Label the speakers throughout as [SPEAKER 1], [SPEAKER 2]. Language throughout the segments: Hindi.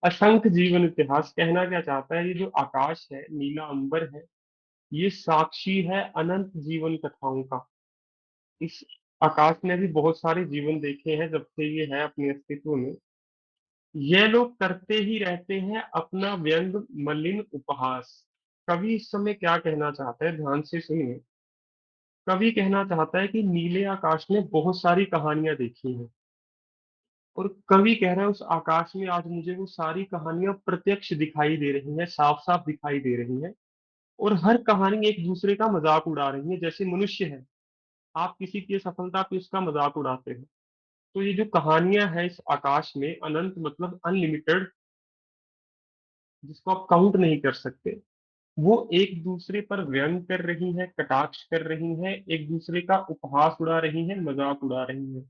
[SPEAKER 1] असंख्य जीवन इतिहास कहना क्या चाहता है, ये जो आकाश है, नीला अंबर है, ये साक्षी है अनंत जीवन कथाओं का। इस आकाश ने भी बहुत सारे जीवन देखे हैं जब से ये है अपने अस्तित्व में। ये लोग करते ही रहते हैं अपना व्यंग मलिन उपहास। कवि इस समय क्या कहना चाहता है, ध्यान से सुनिए। कवि कहना चाहता है कि नीले आकाश ने बहुत सारी कहानियां देखी हैं, और कवि कह रहा है उस आकाश में आज मुझे वो सारी कहानियां प्रत्यक्ष दिखाई दे रही हैं, साफ साफ दिखाई दे रही हैं। और हर कहानी एक दूसरे का मजाक उड़ा रही है, जैसे मनुष्य है, आप किसी की सफलता पे उसका मजाक उड़ाते हैं। तो ये जो कहानियां हैं इस आकाश में, अनंत मतलब अनलिमिटेड, जिसको आप काउंट नहीं कर सकते, वो एक दूसरे पर व्यंग कर रही है, कटाक्ष कर रही है, एक दूसरे का उपहास उड़ा रही है, मजाक उड़ा रही है।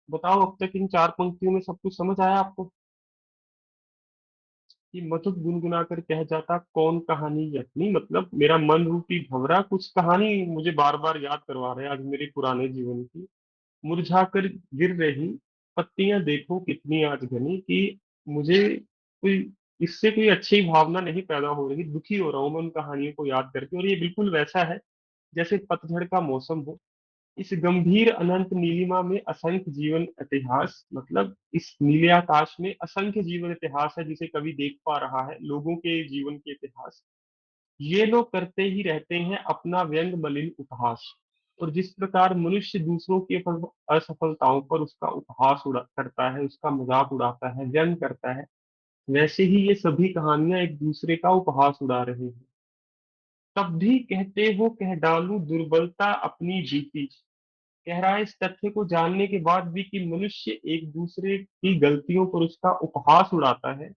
[SPEAKER 1] बताओ, अब तक इन चार पंक्तियों में सब कुछ समझ आया आपको? कि मधुप गुनगुना कर कह जाता कौन कहानी यत्नी, मतलब मेरा मन रूपी भंवरा कुछ कहानी मुझे बार बार याद करवा रहा है आज मेरे पुराने जीवन की। मुरझा कर गिर रही पत्तियां देखो कितनी आज घनी, कि मुझे कोई इससे कोई अच्छी भावना नहीं पैदा हो रही, दुखी हो रहा हूं मैं उन कहानियों को याद करके। और ये बिल्कुल वैसा है जैसे पतझड़ का मौसम हो। इस गंभीर अनंत नीलिमा में असंख्य जीवन इतिहास, मतलब इस नीले आकाश में असंख्य जीवन इतिहास है जिसे कवि देख पा रहा है, लोगों के जीवन के इतिहास। ये लोग करते ही रहते हैं अपना व्यंग मलिन उपहास। और जिस प्रकार मनुष्य दूसरों की असफलताओं पर उसका उपहास करता है, उसका मजाक उड़ाता है, व्यंग करता है, वैसे ही ये सभी कहानियां एक दूसरे का उपहास उड़ा रही हैं। तब भी कहते हो कह डालूं दुर्बलता अपनी जीती। कह रहा है इस तथ्य को जानने के बाद भी कि मनुष्य एक दूसरे की गलतियों पर उसका उपहास उड़ाता है,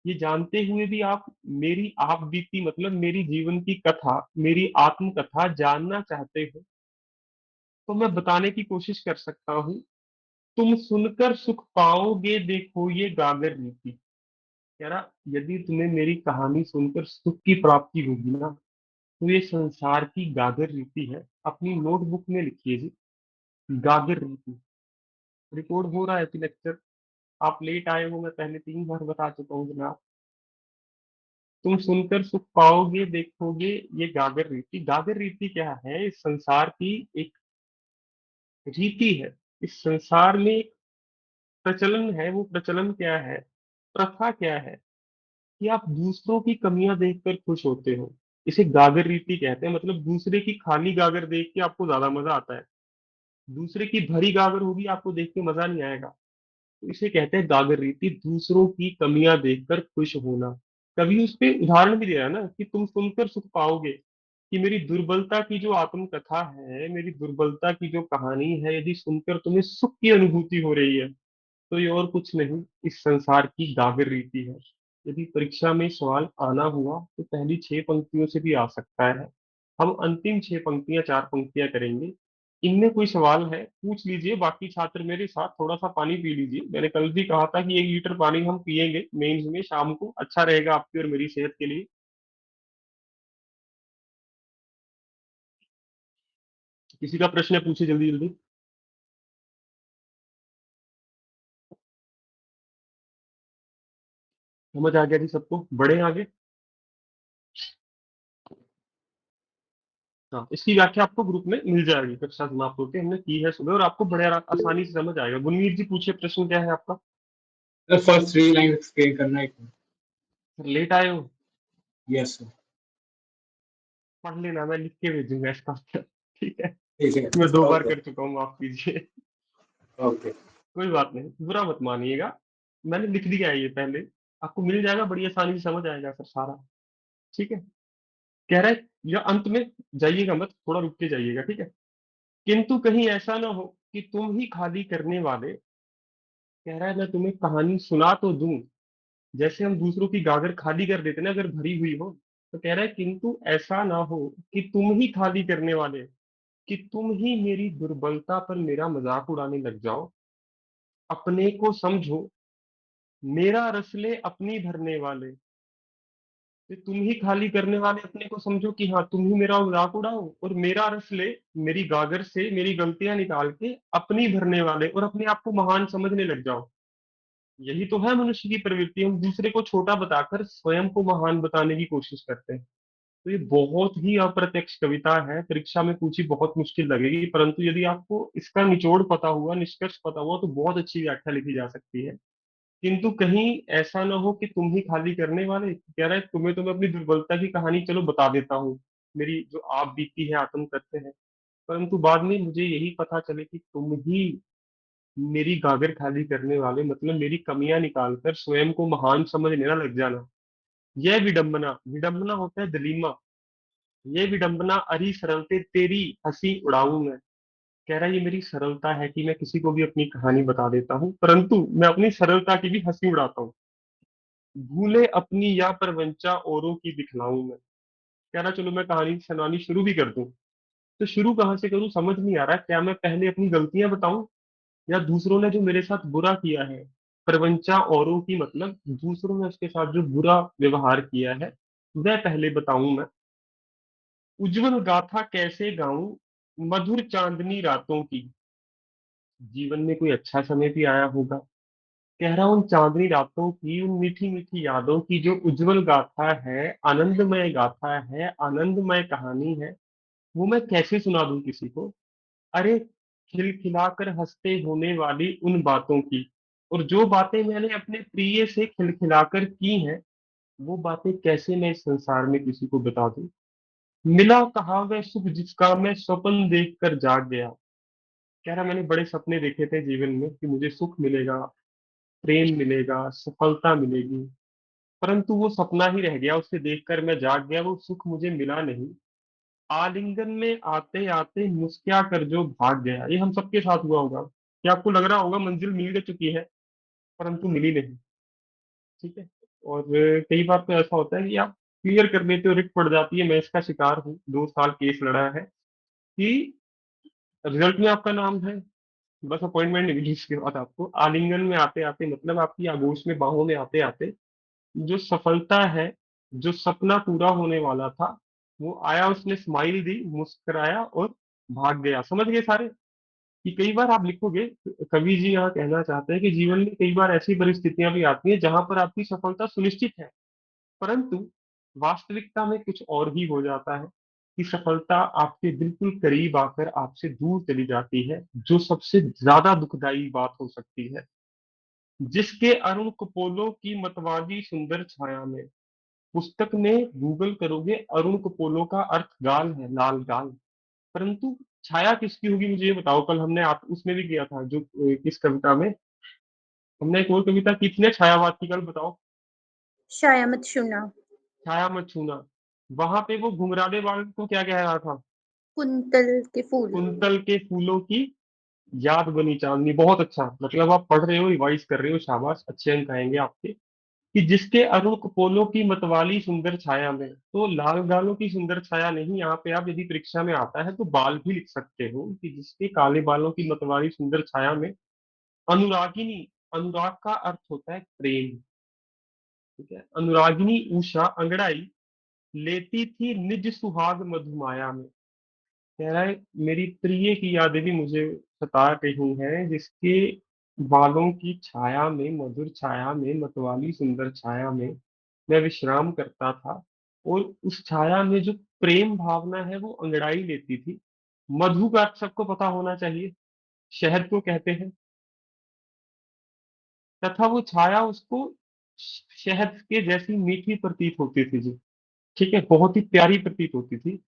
[SPEAKER 1] ये जानते हुए भी आप मेरी आप बीती मतलब मेरी जीवन की कथा, मेरी आत्म कथा जानना चाहते हो, तो मैं बताने की कोशिश कर सकता हूँ। तुम सुनकर सुख पाओगे देखो ये गागर रीति। कह रहा यदि तुम्हें मेरी कहानी सुनकर सुख की प्राप्ति होगी ना, तो ये संसार की गागर रीति है। अपनी नोटबुक में लिखिए जी, गागर रीति। रिकॉर्ड हो रहा है कि लेक्चर? आप लेट आए हो, मैं पहले 3 बार बता चुका हूँ जनाब। तुम सुनकर सुख पाओगे देखोगे ये गागर रीति। गागर रीति क्या है? इस संसार की एक रीति है। इस संसार में एक प्रचलन है। वो प्रचलन क्या है, प्रथा क्या है, कि आप दूसरों की कमियां देखकर खुश होते हो। इसे गागर रीति कहते हैं। मतलब दूसरे की खाली गागर देख के आपको ज्यादा मजा आता है, दूसरे की भरी गागर होगी आपको देख के मजा नहीं आएगा। तो इसे कहते हैं गागर रीति, दूसरों की कमियां देखकर खुश होना। कभी उस पे उदाहरण भी दिया है ना कि तुम सुनकर सुख पाओगे, कि मेरी दुर्बलता की जो आत्मकथा है, मेरी दुर्बलता की जो कहानी है, यदि सुनकर तुम्हें सुख की अनुभूति हो रही है, तो ये और कुछ नहीं, इस संसार की गागर रीति है। यदि परीक्षा में सवाल आना हुआ तो पहली 6 पंक्तियों से भी आ सकता है। हम अंतिम 6 पंक्तियां, 4 पंक्तियां करेंगे। इनमें कोई सवाल है पूछ लीजिए। बाकी छात्र मेरे साथ थोड़ा सा पानी पी लीजिए। मैंने कल भी कहा था कि 1 लीटर पानी हम पियेंगे मेंस में शाम को, अच्छा रहेगा आपकी और मेरी सेहत के लिए। किसी का प्रश्न है पूछिए जल्दी जल्दी। समझ आ गया जी सबको? बड़े आगे। हाँ, इसकी व्याख्या आपको ग्रुप में मिल जाएगी, कक्षा समाप्त होकर हमने की है सुबह, और आपको बड़े आसानी से समझ आएगा। गुरमीत जी पूछिए, प्रश्न क्या है आपका?
[SPEAKER 2] सर फर्स्ट 3 लाइन एक्सप्लेन करना है।
[SPEAKER 1] लेट आए हो?
[SPEAKER 2] Yes sir.
[SPEAKER 1] पढ़ लेना, मैं लिख के भेजूंगा इसका उत्तर। ठीक है?
[SPEAKER 2] ठीक है।
[SPEAKER 1] मैं 2 बार
[SPEAKER 2] ओके।
[SPEAKER 1] कर चुका हूँ, माफ कीजिए।
[SPEAKER 2] ओके।
[SPEAKER 1] कोई बात नहीं, बुरा मत मानिएगा। मैंने लिख दिया है ये पहले, आपको मिल जाएगा, बड़ी आसानी से समझ आएगा सर सारा। ठीक है? कह रहा है या अंत में जाइएगा मत, थोड़ा रुक के जाइएगा, ठीक है? किंतु कहीं ऐसा ना हो कि तुम ही खाली करने वाले। कह रहा है मैं तुम्हें कहानी सुना तो दूं, जैसे हम दूसरों की गागर खाली कर देते ना अगर भरी हुई हो। तो कह रहा है किंतु ऐसा ना हो कि तुम ही खाली करने वाले, कि तुम ही मेरी दुर्बलता पर मेरा मजाक उड़ाने लग जाओ। अपने को समझो मेरा रसले अपनी भरने वाले। कि तुम ही खाली करने वाले अपने को समझो, कि हाँ तुम ही मेरा मजाक उड़ाओ, और मेरा रसले, मेरी गागर से मेरी गलतियां निकाल के अपनी भरने वाले, और अपने आप को महान समझने लग जाओ। यही तो है मनुष्य की प्रवृत्ति, हम दूसरे को छोटा बताकर स्वयं को महान बताने की कोशिश करते हैं। तो ये बहुत ही अप्रत्यक्ष कविता है, परीक्षा में पूछी बहुत मुश्किल लगेगी, परंतु यदि आपको इसका निचोड़ पता हुआ, निष्कर्ष पता हुआ, तो बहुत अच्छी व्याख्या लिखी जा सकती है। किंतु कहीं ऐसा ना हो कि तुम ही खाली करने वाले, कह रहा है तुम्हें तो मैं अपनी दुर्बलता की कहानी चलो बता देता हूँ, मेरी जो आप बीती है आत्म करते हैं, परंतु बाद में मुझे यही पता चले कि तुम ही मेरी गागर खाली करने वाले, मतलब मेरी कमियां निकालकर स्वयं को महान समझने ना लग जाना। यह विडंबना, विडंबना होता है दलीमा, ये विडंबना अरी सरलते तेरी हंसी उड़ाऊं मैं। कह रहा है ये मेरी सरलता है कि मैं किसी को भी अपनी कहानी बता देता हूँ, परंतु मैं अपनी सरलता की भी हंसी उड़ाता हूँ। भूले अपनी या परवंचा औरों की दिखलाऊं मैं। कह रहा चलो मैं कहानी सुनानी शुरू भी कर दूं, तो शुरू कहाँ से करूं समझ नहीं आ रहा, क्या मैं पहले अपनी गलतियां बताऊं या दूसरों ने जो मेरे साथ बुरा किया है। परवंचा औरों की मतलब दूसरों ने उसके साथ जो बुरा व्यवहार किया है वह पहले बताऊं मैं। उज्जवल गाथा कैसे गाऊं मधुर चांदनी रातों की। जीवन में कोई अच्छा समय भी आया होगा, कह रहा हूं उन चांदनी रातों की, उन मीठी मीठी यादों की जो उज्जवल गाथा है, आनंदमय गाथा है, आनंदमय कहानी है, वो मैं कैसे सुना दूं किसी को। अरे खिलखिलाकर हंसते होने वाली उन बातों की, और जो बातें मैंने अपने प्रिय से खिलखिलाकर की हैं, वो बातें कैसे मैं इस संसार में किसी को बता दूं। मिला कहाँ वह सुख जिसका मैं स्वप्न देख कर जाग गया। कह रहा मैंने बड़े सपने देखे थे जीवन में कि मुझे सुख मिलेगा, प्रेम मिलेगा, सफलता मिलेगी, परंतु वो सपना ही रह गया, उसे देखकर मैं जाग गया, वो सुख मुझे मिला नहीं। आलिंगन में आते आते मुस्किया कर जो भाग गया। ये हम सबके साथ हुआ होगा कि आपको लग रहा होगा मंजिल मिल चुकी है, परंतु मिली नहीं। ठीक है। और कई बार तो ऐसा होता है कि आप क्लियर कर लेते हो, रिट पड़ जाती है, मैं इसका शिकार हूँ, 2 साल केस लड़ा है कि रिजल्ट में आपका नाम है, बस अपॉइंटमेंट नहीं मिली, इसके बाद आपको आलिंगन में आते आते मतलब आपकी आगोश में बाहों में आते आते जो सफलता है, जो सपना पूरा होने वाला था, वो आया, उसने स्माइल दी, मुस्कुराया और भाग गया। समझ गए सारे कि कई बार आप लिखोगे, कवि जी यहाँ कहना चाहते हैं कि जीवन में कई बार ऐसी परिस्थितियां भी आती हैं जहां पर आपकी सफलता सुनिश्चित है, परंतु वास्तविकता में कुछ और ही हो जाता है कि सफलता आपके बिल्कुल करीब आकर आपसे दूर चली जाती है, जो सबसे ज्यादा दुखदाई बात हो सकती है। जिसके अरुण कपोलों की मतवाली सुंदर छाया में, पुस्तक में गूगल करोगे अरुण कपोलों का अर्थ गाल है, लाल गाल, परंतु छाया किसकी होगी मुझे ये बताओ। कल हमने आप उसमें भी किया था जो किस कविता में, हमने एक और कविता की थी ना छायावाद की, कल बताओ।
[SPEAKER 3] छाया मत छूना।
[SPEAKER 1] छाया मत छूना, वहां पे वो घुंघराले बाल को क्या कह रहा था,
[SPEAKER 3] कुंतल के फूल।
[SPEAKER 1] कुंतल के फूलों की याद बनी चांदनी। बहुत अच्छा, मतलब आप पढ़ रहे हो, रिवाइज कर रहे हो, शाबाश, अच्छे अंक आएंगे आपके। कि जिसके अरुण कपोलों की मतवाली सुंदर छाया में, तो लाल गालों की सुंदर छाया नहीं, यहाँ पे आप यदि परीक्षा में आता है तो बाल भी लिख सकते हो कि जिसके काले बालों की मतवाली सुंदर छाया में अनुरागिनी, अनुराग का अर्थ होता है प्रेम, ठीक है, अनुरागिनी उषा अंगड़ाई लेती थी निज सुहाग मधुमाया में। कह रहा है मेरी प्रिय की यादें भी मुझे सता रही हैं, जिसके बालों की छाया में, मधुर छाया में, मतवाली सुंदर छाया में मैं विश्राम करता था, और उस छाया में जो प्रेम भावना है वो अंगड़ाई लेती थी। मधु का अर्थ सबको पता होना चाहिए, शहद को कहते हैं, तथा वो छाया उसको शहद के जैसी मीठी प्रतीत होती थी जी। ठीक है, बहुत ही प्यारी प्रतीत होती थी।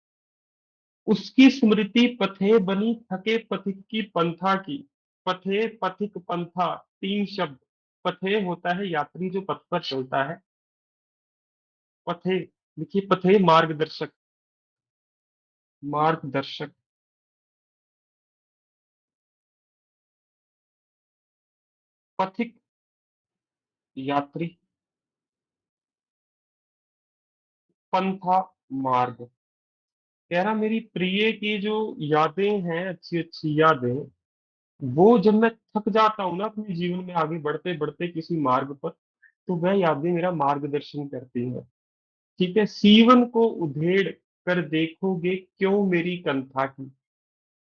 [SPEAKER 1] उसकी स्मृति पथे बनी थके पथिक की पंथा की। पथे पथिक पंथा, 3 शब्द। पथे होता है यात्री जो पथ पर चलता है, पथे देखिए, पथे मार्गदर्शक, मार्गदर्शक, पथिक यात्री, पंथा मार्ग। कह रहा मेरी प्रिय की जो यादें हैं, अच्छी अच्छी यादें, वो जब मैं थक जाता हूँ ना अपने जीवन में आगे बढ़ते बढ़ते किसी मार्ग पर, तो वह यादें मेरा मार्गदर्शन करती हैं। ठीक है, सीवन को उधेड़ कर देखोगे क्यों मेरी कंथा की।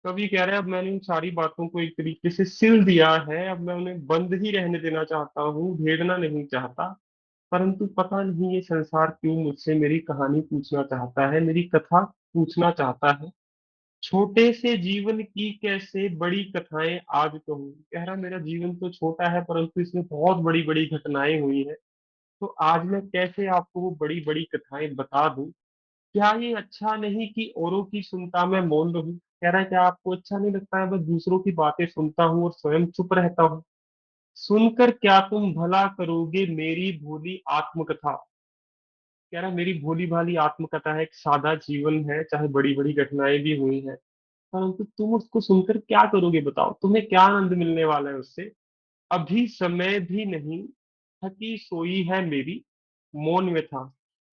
[SPEAKER 1] कवि कह रहा है अब मैंने उन सारी बातों को एक तरीके से सिल दिया है, अब मैं उन्हें बंद ही रहने देना चाहता हूँ, भेड़ना नहीं चाहता। परंतु पता नहीं ये संसार क्यों मुझसे मेरी कहानी पूछना चाहता है, मेरी कथा पूछना चाहता है। छोटे से जीवन की कैसे बड़ी कथाएं आज कहूँ। कह रहा मेरा जीवन तो छोटा है परंतु इसमें बहुत बड़ी बड़ी घटनाएं हुई है। तो आज मैं कैसे आपको वो बड़ी बड़ी कथाएं बता दूं। क्या ये अच्छा नहीं कि औरों की सुनता मैं मौन रहूं। कह रहा है क्या आपको अच्छा नहीं लगता है बस दूसरों की बातें सुनता हूँ और स्वयं चुप रहता हूँ। सुनकर क्या तुम भला करोगे मेरी भोली आत्मकथा। कह रहा मेरी भोली भाली आत्मकथा है, एक सादा जीवन है, चाहे बड़ी बड़ी घटनाएं भी हुई हैं, परंतु तुम उसको सुनकर क्या करोगे बताओ, तुम्हें क्या आनंद मिलने वाला है उससे। अभी समय भी नहीं, थकी सोई है मेरी मौन व्यथा।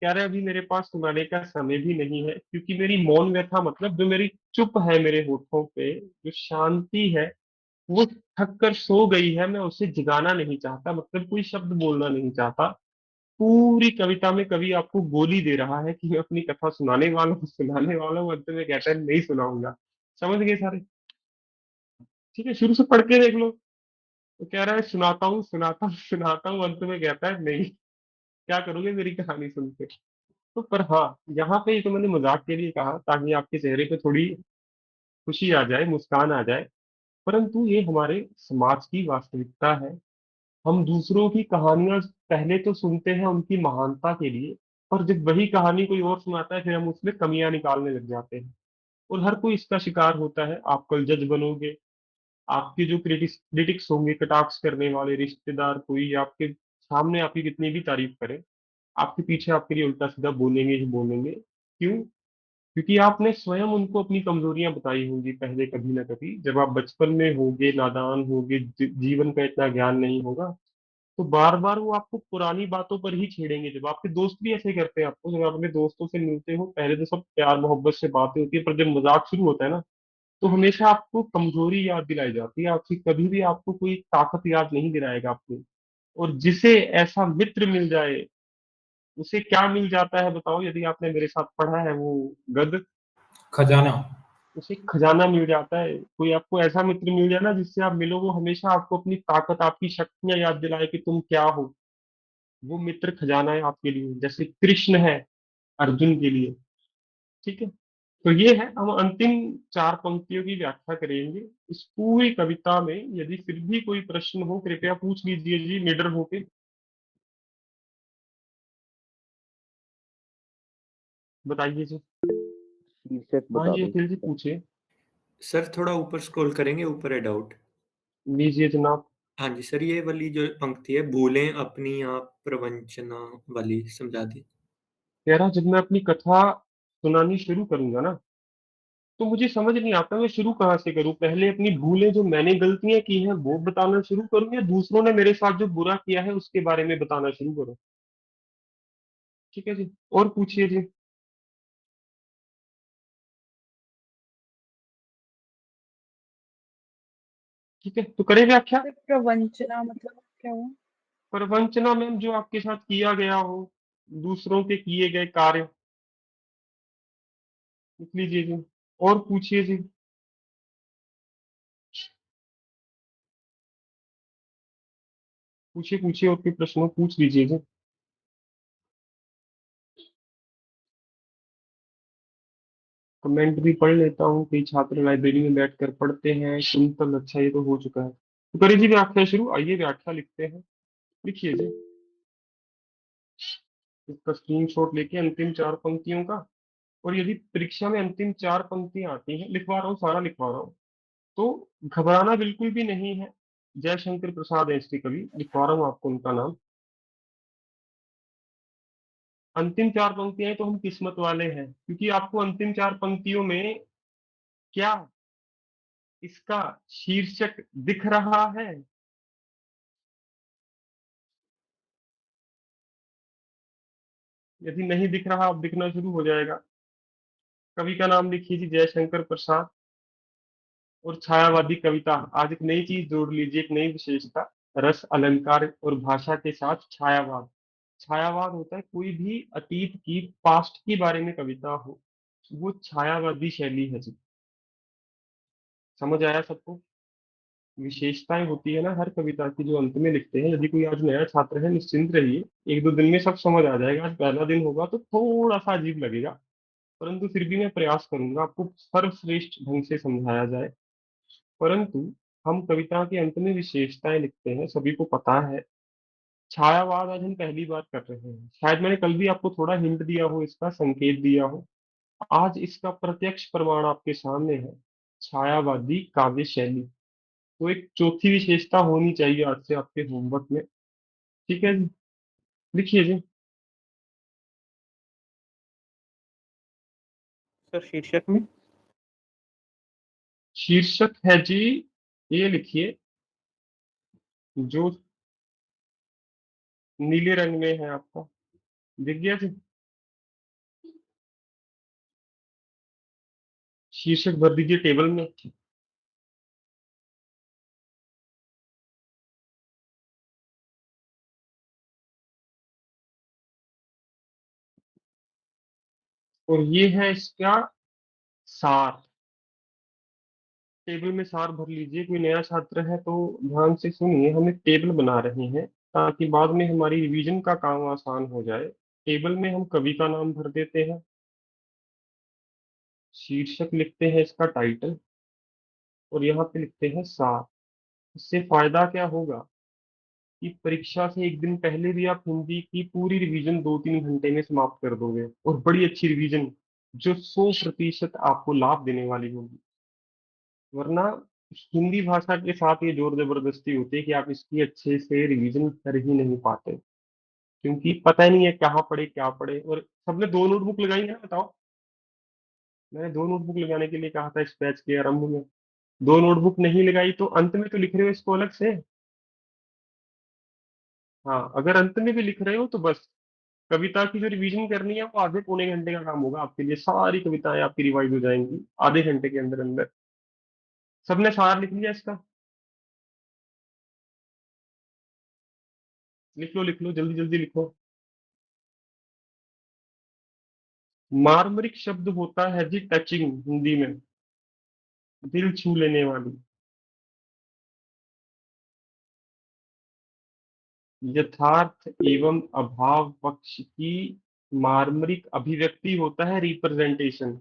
[SPEAKER 1] कह रहे अभी मेरे पास सुनाने का समय भी नहीं है, क्योंकि मेरी मौन व्यथा मतलब जो मेरी चुप है मेरे होठों पे, जो शांति है वो थक कर सो गई है, मैं उसे जगाना नहीं चाहता, मतलब कोई शब्द बोलना नहीं चाहता। पूरी कविता में कवि आपको गोली दे रहा है कि मैं अपनी कथा सुनाने वाला हूँ, अंत में कहता है नहीं सुनाऊंगा। समझ गए सारे। ठीक है, शुरू से पढ़ के देख लो। तो कह रहा है सुनाता हूँ सुनाता हूँ सुनाता हूँ, अंत में कहता है नहीं, क्या करोगे मेरी कहानी सुन के। तो पर हाँ, यहाँ पे ये तो मैंने मजाक के लिए कहा ताकि आपके चेहरे पे थोड़ी खुशी आ जाए, मुस्कान आ जाए। परंतु ये हमारे समाज की वास्तविकता है। हम दूसरों की कहानियां पहले तो सुनते हैं उनकी महानता के लिए, और जब वही कहानी कोई और सुनाता है फिर हम उसमें कमियां निकालने लग जाते हैं। और हर कोई इसका शिकार होता है। आप कल जज बनोगे, आपके जो क्रिटिक्स होंगे, कटाक्ष करने वाले रिश्तेदार, कोई आपके सामने आपकी कितनी भी तारीफ करे, आपके पीछे आपके लिए उल्टा सीधा बोलेंगे ही बोलेंगे। क्यों? क्योंकि आपने स्वयं उनको अपनी कमजोरियां बताई होंगी पहले कभी ना कभी, जब आप बचपन में होगे, नादान होगे, जीवन का इतना ज्ञान नहीं होगा। तो बार बार वो आपको पुरानी बातों पर ही छेड़ेंगे। जब आपके दोस्त भी ऐसे करते हैं आपको, जब आप अपने दोस्तों से मिलते हो पहले तो सब प्यार मोहब्बत से बातें होती है, पर जब मजाक शुरू होता है ना, तो हमेशा आपको कमजोरी याद दिलाई जाती है आपकी, कभी भी आपको कोई ताकत याद नहीं दिलाएगा आपको। और जिसे ऐसा मित्र मिल जाए उसे क्या मिल जाता है बताओ, यदि आपने मेरे साथ पढ़ा है वो गद।
[SPEAKER 2] खजाना।
[SPEAKER 1] उसे खजाना मिल जाता है। कोई आपको ऐसा मित्र मिल जाए ना जिससे आप मिलो, वो हमेशा आपको अपनी ताकत आपकी शक्तियां याद दिलाए कि तुम क्या हो। वो मित्र खजाना है आपके लिए, जैसे कृष्ण है अर्जुन के लिए। ठीक है। तो ये है, हम अंतिम चार पंक्तियों की व्याख्या करेंगे इस पूरी कविता में। यदि फिर भी कोई प्रश्न हो कृपया पूछ लीजिए जी, निडर होके बताइए जी।
[SPEAKER 4] शीर्षक
[SPEAKER 1] हाँ
[SPEAKER 4] बता
[SPEAKER 1] जी
[SPEAKER 4] दो
[SPEAKER 1] अखिल जी
[SPEAKER 4] इसका।
[SPEAKER 1] पूछिए।
[SPEAKER 5] सर थोड़ा ऊपर स्क्रॉल करेंगे, ऊपर है डाउट।
[SPEAKER 1] लीजिए जनाब।
[SPEAKER 5] हाँ जी सर, ये वाली जो पंक्ति है, भूलें अपनी आप प्रवंचना वाली, समझा दी।
[SPEAKER 1] कह रहा जब मैं अपनी कथा सुनानी शुरू करूंगा ना, तो मुझे समझ नहीं आता मैं शुरू कहाँ से करूं। पहले अपनी भूलें, जो मैंने गलतियां की हैं वो बताना शुरू करूं, या दूसरों ने मेरे साथ जो बुरा किया है उसके बारे में बताना शुरू करूं। ठीक है जी, और पूछिए जी। ठीक है, तो करें व्याख्या।
[SPEAKER 6] सर प्रवंचना मतलब क्या हुआ?
[SPEAKER 1] प्रवंचना में जो आपके साथ किया गया हो, दूसरों के किए गए कार्य, लिख लीजिए जी। और पूछिए जी। पूछिए पूछिए, और कोई प्रश्न हो पूछ लीजिए जी। कमेंट भी पढ़ लेता हूँ, कई छात्र लाइब्रेरी में बैठकर पढ़ते हैं। कुंतल, अच्छा ये तो हो चुका है। तो करिए जी व्याख्या शुरू, आइए व्याख्या लिखते हैं। लिखिए जी इसका स्क्रीनशॉट लेके अंतिम चार पंक्तियों का। और यदि परीक्षा में अंतिम चार पंक्तियां आती हैं, लिखवा रहा हूँ सारा लिखवा रहा हूँ, तो घबराना बिल्कुल भी नहीं है। जयशंकर प्रसाद है इसके कवि, लिखवा रहा हूँ आपको उनका नाम। अंतिम चार पंक्तियां हैं तो हम किस्मत वाले हैं, क्योंकि आपको अंतिम चार पंक्तियों में क्या इसका शीर्षक दिख रहा है। यदि नहीं दिख रहा अब दिखना शुरू हो जाएगा। कवि का नाम लिखिए जी जयशंकर प्रसाद। और छायावादी कविता, आज एक नई चीज जोड़ लीजिए, एक नई विशेषता। रस अलंकार और भाषा के साथ छायावाद। छायावाद होता है कोई भी अतीत की, पास्ट के बारे में कविता हो, वो छायावादी शैली है जी। समझ आया सबको? विशेषताएं होती है ना हर कविता की जो अंत में लिखते हैं। यदि कोई आज नया छात्र है, निश्चिंत रहिए, एक दो दिन में सब समझ आ जाएगा। आज पहला दिन होगा तो थोड़ा सा अजीब लगेगा, परंतु फिर भी मैं प्रयास करूंगा आपको सर्वश्रेष्ठ ढंग से समझाया जाए। परंतु हम कविता के अंत में विशेषताएं लिखते हैं, सभी को पता है। छायावाद आज हम पहली बार कर रहे हैं, शायद मैंने कल भी आपको थोड़ा हिंट दिया हो, इसका संकेत दिया हो। आज इसका प्रत्यक्ष प्रमाण आपके सामने है, छायावादी काव्य शैली। तो एक चौथी विशेषता होनी चाहिए आज से आपके होमवर्क में। ठीक है जी, लिखिए जी।
[SPEAKER 6] सर शीर्षक में।
[SPEAKER 1] शीर्षक है जी, ये लिखिए, जो नीले रंग में है आपका, दिख गया जी। शीर्षक भर दीजिए टेबल में। और ये है इसका सार। टेबल में सार भर लीजिए। कोई नया छात्र है तो ध्यान से सुनिए, हम एक टेबल बना रहे हैं ताकि बाद में हमारी रिवीजन का काम आसान हो जाए। टेबल में हम कवि का नाम भर देते हैं, शीर्षक लिखते हैं इसका टाइटल, और यहाँ पे लिखते हैं सार। इससे फायदा क्या होगा कि परीक्षा से एक दिन पहले भी आप हिंदी की पूरी रिवीजन 2-3 घंटे में समाप्त कर दोगे, और बड़ी अच्छी रिवीजन जो 100% आपको लाभ देने वाली होगी। वरना हिंदी भाषा के साथ ये जोर जबरदस्ती होती है कि आप इसकी अच्छे से रिवीजन कर ही नहीं पाते, क्योंकि पता ही नहीं है कहाँ पढ़े क्या पढ़े। और सबने 2 नोटबुक लगाई है, बताओ? मैंने 2 नोटबुक लगाने के लिए कहा था इस बैच के आरंभ में। 2 नोटबुक नहीं लगाई तो अंत में तो लिख रहे हो इसको अलग से। हाँ, अगर अंत में भी लिख रहे हो तो बस कविता की जो रिवीजन करनी है वो आधे पौने घंटे का काम होगा आपके लिए। सारी कविताएं आपकी रिवाइज हो जाएंगी आधे घंटे के अंदर अंदर। सबने सार लिख लिया इसका? लिख लो लिख लो, जल्दी जल्दी लिखो। मार्मरिक शब्द होता है जी टचिंग, हिंदी में दिल छू लेने वाली। यथार्थ एवं अभाव पक्ष की मार्मरिक अभिव्यक्ति होता है रिप्रेजेंटेशन।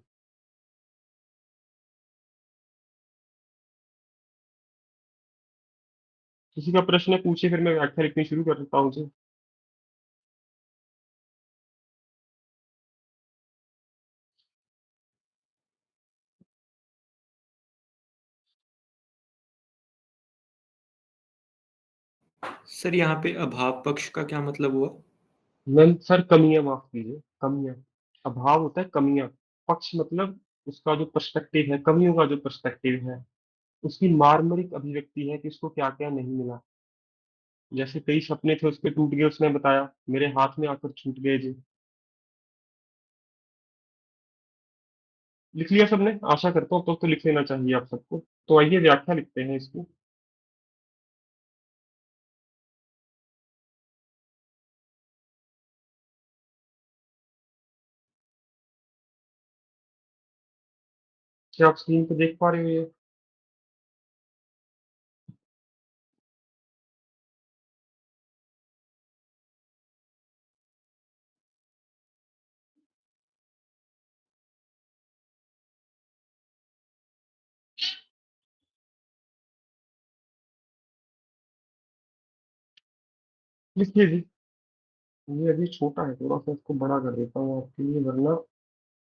[SPEAKER 1] किसी का प्रश्न है पूछे, फिर मैं व्याख्या लिखनी शुरू कर देता हूँ जी।
[SPEAKER 5] सर यहाँ पे अभाव पक्ष का क्या मतलब हुआ?
[SPEAKER 1] मैम सर, कमियां, माफ कीजिए, कमियां। अभाव होता है कमियां, पक्ष मतलब उसका जो पर्सपेक्टिव है, कमियों का जो पर्सपेक्टिव है, उसकी मार्मरिक अभिव्यक्ति है कि उसको क्या क्या नहीं मिला। जैसे कई सपने थे उसके टूट गए, उसने बताया मेरे हाथ में आकर छूट गए जी। लिख लिया सबने? आशा करता हूँ तो लिख लेना चाहिए आप सबको। तो आइए व्याख्या लिखते हैं इसकी। क्या आप स्क्रीन पे देख पा रहे हो ये? लिखिए जी। ये अभी छोटा है, थोड़ा सा इसको बड़ा कर देता हूँ आपके लिए, वरना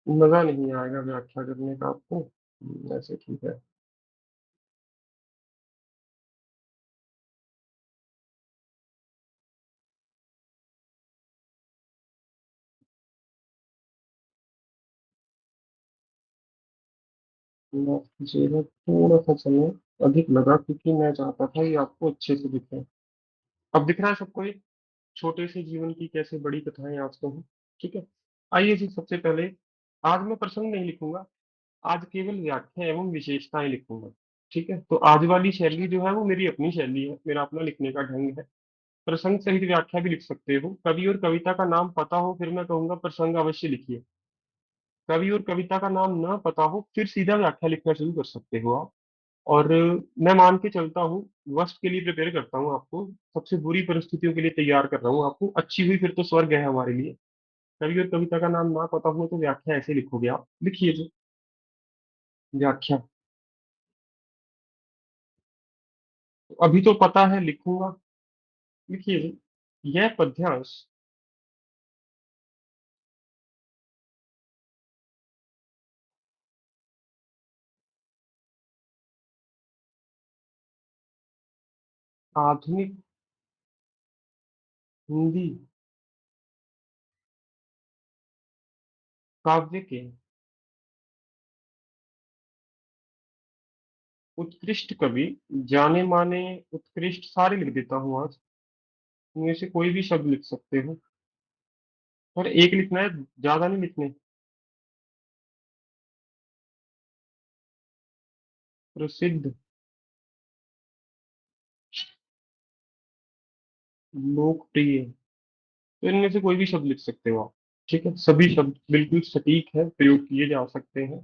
[SPEAKER 1] मजा नहीं आएगा व्याख्या करने का आपको। ऐसे ठीक है। माफ कीजिएगा, थोड़ा सा समय अधिक लगा क्योंकि मैं चाहता था ये आपको अच्छे से दिखे। अब दिख रहा है सबको ये? छोटे से जीवन की कैसे बड़ी कथाएं आज तो हैं। ठीक है, आइए जी। सबसे पहले आज मैं प्रसंग नहीं लिखूंगा, आज केवल व्याख्या एवं विशेषताएं लिखूंगा। ठीक है, तो आज वाली शैली जो है वो मेरी अपनी शैली है, मेरा अपना लिखने का ढंग है। प्रसंग सहित व्याख्या भी लिख सकते हो। कवि और कविता का नाम पता हो फिर मैं कहूंगा प्रसंग अवश्य लिखिए। कवि और कविता का नाम ना पता हो फिर सीधा व्याख्या लिखना शुरू कर सकते हो आप। और मैं मान के चलता हूँ, वर्स्ट के लिए प्रिपेयर करता हूँ आपको, सबसे बुरी परिस्थितियों के लिए तैयार कर रहा हूँ आपको। अच्छी हुई फिर तो स्वर्ग है हमारे लिए। कवि और कविता का नाम ना पता हुआ तो व्याख्या ऐसे लिखोगे आप, लिखिए जी। व्याख्या तो अभी तो पता है, लिखूंगा। लिखिए जी। यह पद्यांश आधुनिक हिंदी काव्य के उत्कृष्ट कवि, जाने माने, उत्कृष्ट सारे लिख देता हूँ आज, इनमें से कोई भी शब्द लिख सकते हो। और एक लिखना है, ज्यादा नहीं लिखने। प्रसिद्ध, लोकप्रिय, तो इनमें से कोई भी शब्द लिख सकते हो आप। ठीक है, सभी शब्द बिल्कुल सटीक है, प्रयोग किए जा सकते हैं।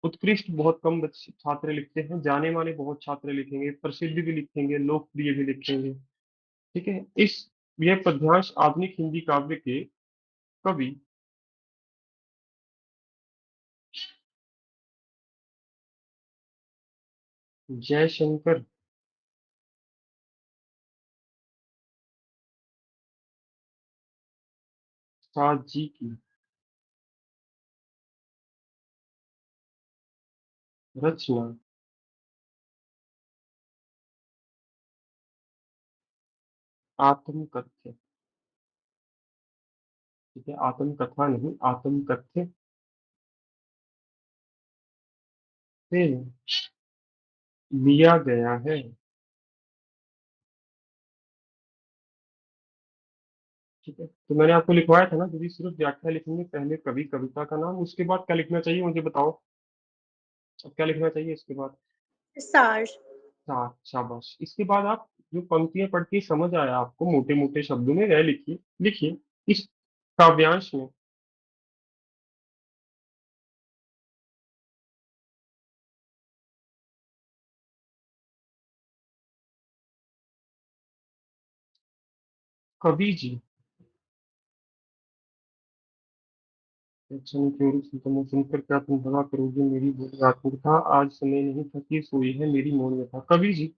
[SPEAKER 1] उत्कृष्ट बहुत कम बच्चे छात्र लिखते हैं, जाने माने बहुत छात्र लिखेंगे, प्रसिद्ध भी लिखेंगे, लोकप्रिय भी लिखेंगे। ठीक है। यह पद्यांश आधुनिक हिंदी काव्य के कवि जयशंकर प्रसाद जी की रचना आत्मकथ्य। ठीक है, आत्मकथा नहीं, आत्मकथ्य से लिया गया है। ठीक है, तो मैंने आपको लिखवाया था ना, यदि सिर्फ व्याख्या लिखेंगे, पहले कवि कविता का नाम, उसके बाद क्या लिखना चाहिए मुझे बताओ। अब क्या लिखना चाहिए इसके बाद?
[SPEAKER 3] सार।
[SPEAKER 1] हाँ, शाबाश। इसके बाद आप जो पंक्तियां पढ़ के समझ आया आपको मोटे मोटे शब्दों में, वह लिखिए। लिखिए इस काव्यांश में कवि जी, अच्छा नहीं क्यों तुम सुनकर क्या तुम भला करोगे मेरी बोली आत्मकथा, आज समय नहीं था कि सोई है मेरी मौन व्यथा। कवि जी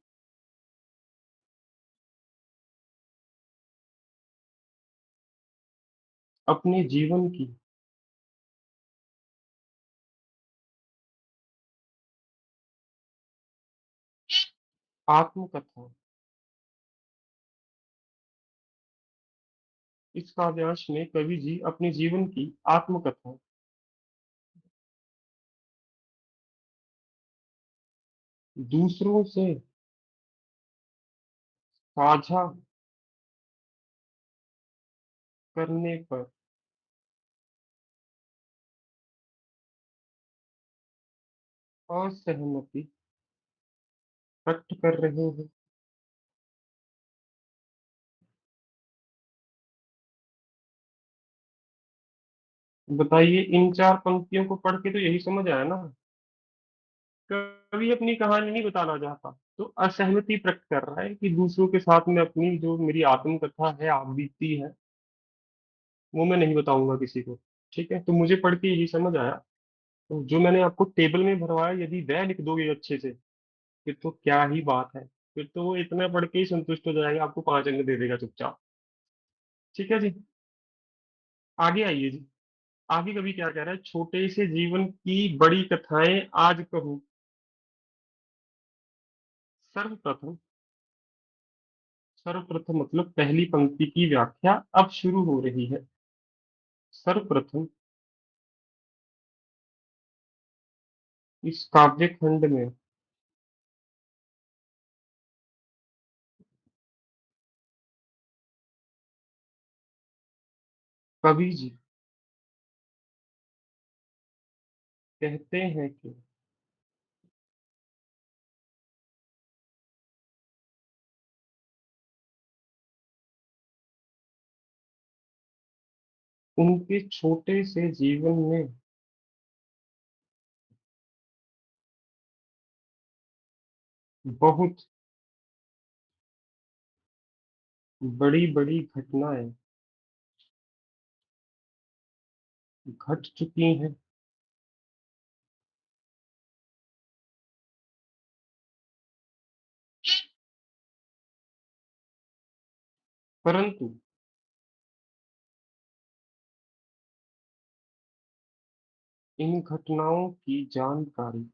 [SPEAKER 1] अपने जीवन की आत्मकथा, इस काव्यांश में कवि जी अपने जीवन की आत्मकथा दूसरों से साझा करने पर असहमति व्यक्त कर रहे हैं। बताइए, इन चार पंक्तियों को पढ़ के तो यही समझ आया ना, कवि अपनी कहानी नहीं बताना चाहता, तो असहमति प्रकट कर रहा है कि दूसरों के साथ में अपनी जो मेरी आत्मकथा है, आप बीतती है, वो मैं नहीं बताऊंगा किसी को। ठीक है, तो मुझे पढ़ के यही समझ आया। तो जो मैंने आपको टेबल में भरवाया, यदि वह लिख दोगे अच्छे से, फिर तो क्या ही बात है। फिर तो वो इतना पढ़ के ही संतुष्ट हो जाएगा, आपको 5 अंक दे देगा चुपचाप। ठीक है जी। आगे आइए जी। आगे कवि क्या कह रहा है? छोटे से जीवन की बड़ी कथाएं आज कहूं। सर्वप्रथम, सर्वप्रथम मतलब पहली पंक्ति की व्याख्या अब शुरू हो रही है। सर्वप्रथम इस काव्य खंड में कवि जी कहते हैं कि उनके छोटे से जीवन में बहुत बड़ी बड़ी घटनाएं घट चुकी हैं, परंतु इन घटनाओं की जानकारी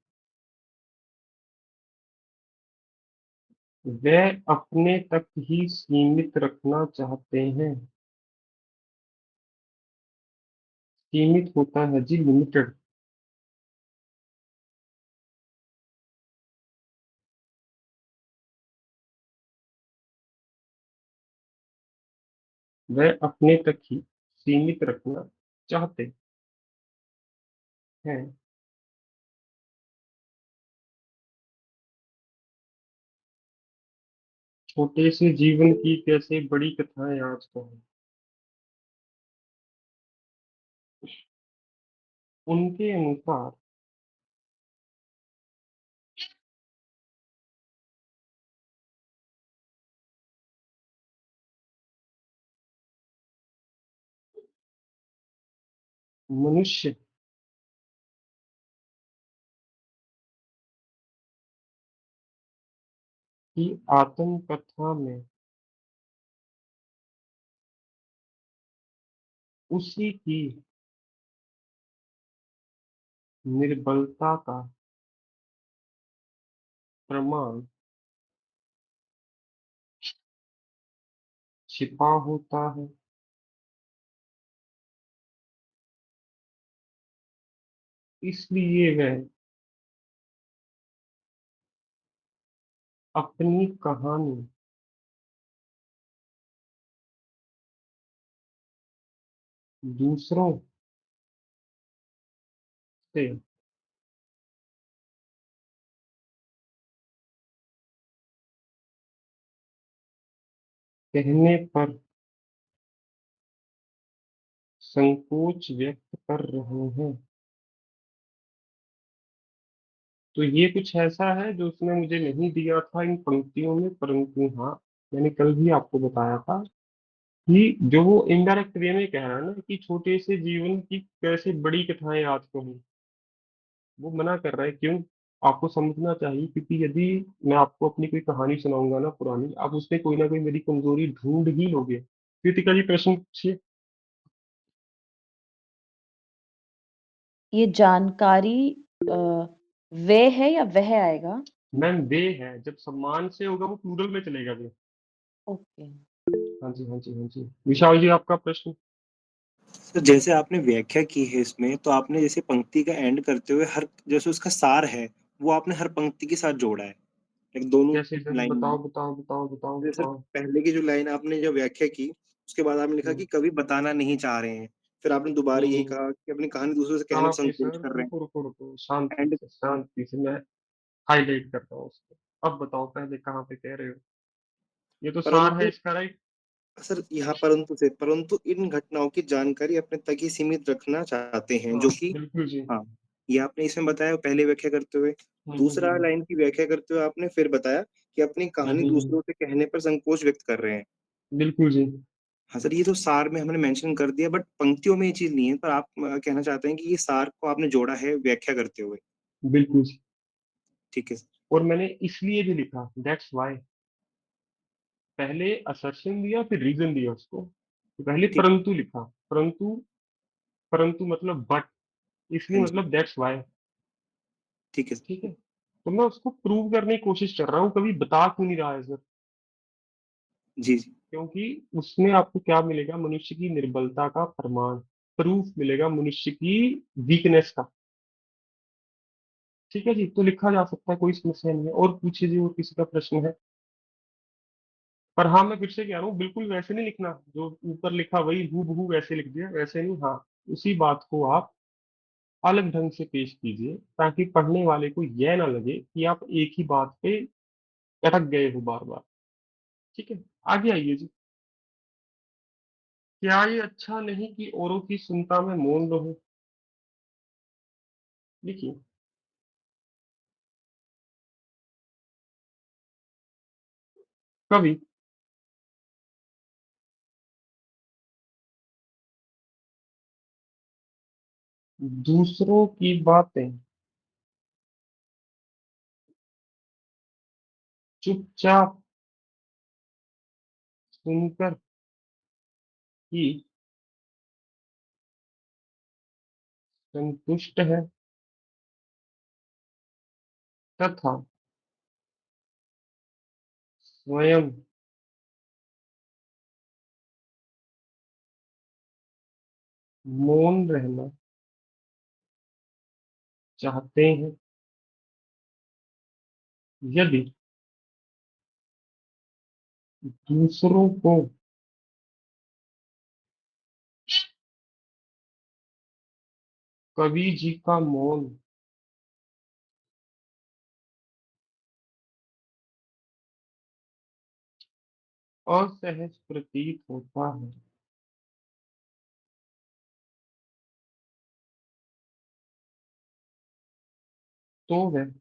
[SPEAKER 1] वे अपने तक ही सीमित रखना चाहते हैं। सीमित होता है जी, लिमिटेड। वे अपने तक ही सीमित रखना चाहते हैं। छोटे से जीवन की कैसे बड़ी कथाएं आज कहें। उनके अनुसार मनुष्य की आत्मकथा में उसी की निर्बलता का प्रमाण छिपा होता है। इसलिए वह अपनी कहानी दूसरों से कहने पर संकोच व्यक्त कर रहे हैं। तो ये कुछ ऐसा है जो उसने मुझे नहीं दिया था इन पंक्तियों में, परंतु हाँ, मैंने कल भी आपको बताया था कि जो वो इनडायरेक्ट वे में कह रहा है ना कि छोटे से जीवन की कैसे बड़ी कथाएं आज को हैं, वो मना कर रहा है। क्यों? आपको समझना चाहिए, क्योंकि यदि मैं आपको अपनी कोई कहानी सुनाऊंगा ना पुरानी, आप उसमें कोई ना कोई मेरी कमजोरी ढूंढ ही लोगे। कृतिका जी प्रश्न पूछिए।
[SPEAKER 4] ये जानकारी अ, वे है या वह आएगा?
[SPEAKER 1] मैम वे है, जब सम्मान से होगा वो प्लूरल में चलेगा वे।
[SPEAKER 4] ओके।
[SPEAKER 1] हाँ जी, हाँ जी, हाँ जी। विशाल जी आपका प्रश्न।
[SPEAKER 7] तो जैसे आपने व्याख्या की है इसमें, तो आपने जैसे पंक्ति का एंड करते हुए हर जैसे उसका सार है, वो आपने हर पंक्ति के साथ जोड़ा है। लाइक दोनों
[SPEAKER 1] कैसे सर?
[SPEAKER 7] लाइन में।
[SPEAKER 1] बताओ बताओ बताओ बताओ
[SPEAKER 7] जैसे सर
[SPEAKER 1] बताओ।
[SPEAKER 7] पहले की जो लाइन आपने जब व्याख्या की, उसके बाद आपने लिखा
[SPEAKER 1] हम्म,
[SPEAKER 7] कि कवि बताना नहीं चाह रहे हैं। फिर आपने दोबारा यही
[SPEAKER 1] हम्म।
[SPEAKER 7] कहा कि अपनी कहानी दूसरों से कहने
[SPEAKER 1] कहाँ
[SPEAKER 7] में
[SPEAKER 1] पे
[SPEAKER 7] संकोच
[SPEAKER 1] सर?
[SPEAKER 7] कर रहे हैं।
[SPEAKER 1] रुको रुको रुको, शांति
[SPEAKER 7] एंड
[SPEAKER 1] से शांति से, मैं हाईलाइट करता हूँ उसको। अब बताओ पहले कहाँ पे कह रहे हो। ये तो सार है
[SPEAKER 7] परंतु
[SPEAKER 1] इसका, राइट?
[SPEAKER 7] सर यहाँ परंतु इन घटनाओं की जानकारी अपने तक ही सीमित रखना चाहते हैं,
[SPEAKER 1] हाँ
[SPEAKER 7] जो कि
[SPEAKER 1] बिल्कुल जी।
[SPEAKER 7] हाँ, ये आपने इसमें बताया पहले व्याख्या करते हुए। दूसरा
[SPEAKER 1] हम्म।
[SPEAKER 7] लाइन की व्याख्या करते हुए आपने फिर बताया कि अपनी कहानी
[SPEAKER 1] हम्म।
[SPEAKER 7] दूसरों से कहने पर संकोच व्यक्त कर रहे हैं।
[SPEAKER 1] बिल्कुल जी।
[SPEAKER 7] हाँ सर, ये तो सार में हमने मेंशन कर दिया, बट पंक्तियों में ये चीज नहीं है, पर आप कहना चाहते हैं कि ये सार को आपने जोड़ा है व्याख्या करते हुए।
[SPEAKER 1] बिल्कुल जी।
[SPEAKER 7] ठीक है सर।
[SPEAKER 1] और मैंने इसलिए भी लिखा, दैट्स वाई। पहले असर्शन दिया फिर रीजन दिया उसको, तो पहले
[SPEAKER 7] ठीक।
[SPEAKER 1] परंतु लिखा। परंतु, परंतु मतलब बट, इसलिए
[SPEAKER 7] हाँ जी।
[SPEAKER 1] मतलब दैट्स वाई।
[SPEAKER 7] ठीक है
[SPEAKER 1] ठीक
[SPEAKER 7] सर।
[SPEAKER 1] है, तो मैं उसको प्रूव करने की कोशिश कर रहा हूँ, कभी बता क्यों नहीं रहा है सर?
[SPEAKER 7] जी जी।
[SPEAKER 1] क्योंकि उसमें आपको क्या मिलेगा? मनुष्य की निर्बलता का प्रमाण, प्रूफ मिलेगा मनुष्य की वीकनेस का। ठीक है जी, तो लिखा जा सकता है, कोई समस्या नहीं है। और पूछिए जी, और किसी का प्रश्न है? पर हाँ, मैं फिर से कह रहा हूँ, बिल्कुल वैसे नहीं लिखना जो ऊपर लिखा वही हूबहू वैसे लिख दिया, वैसे नहीं। हाँ, उसी बात को आप अलग ढंग से पेश कीजिए, ताकि पढ़ने वाले को यह ना लगे कि आप एक ही बात पे अटक गए हो बार बार। ठीक है, आगे आइए जी। क्या ये अच्छा नहीं कि औरों की सुनता मैं मौन रहूं? देखिए, कवि। दूसरों की बातें चुपचाप सुनकर ही संतुष्ट है तथा स्वयं मौन रहना चाहते हैं। यदि दूसरों को कवि जी का मौन असहज प्रतीत होता है तो वह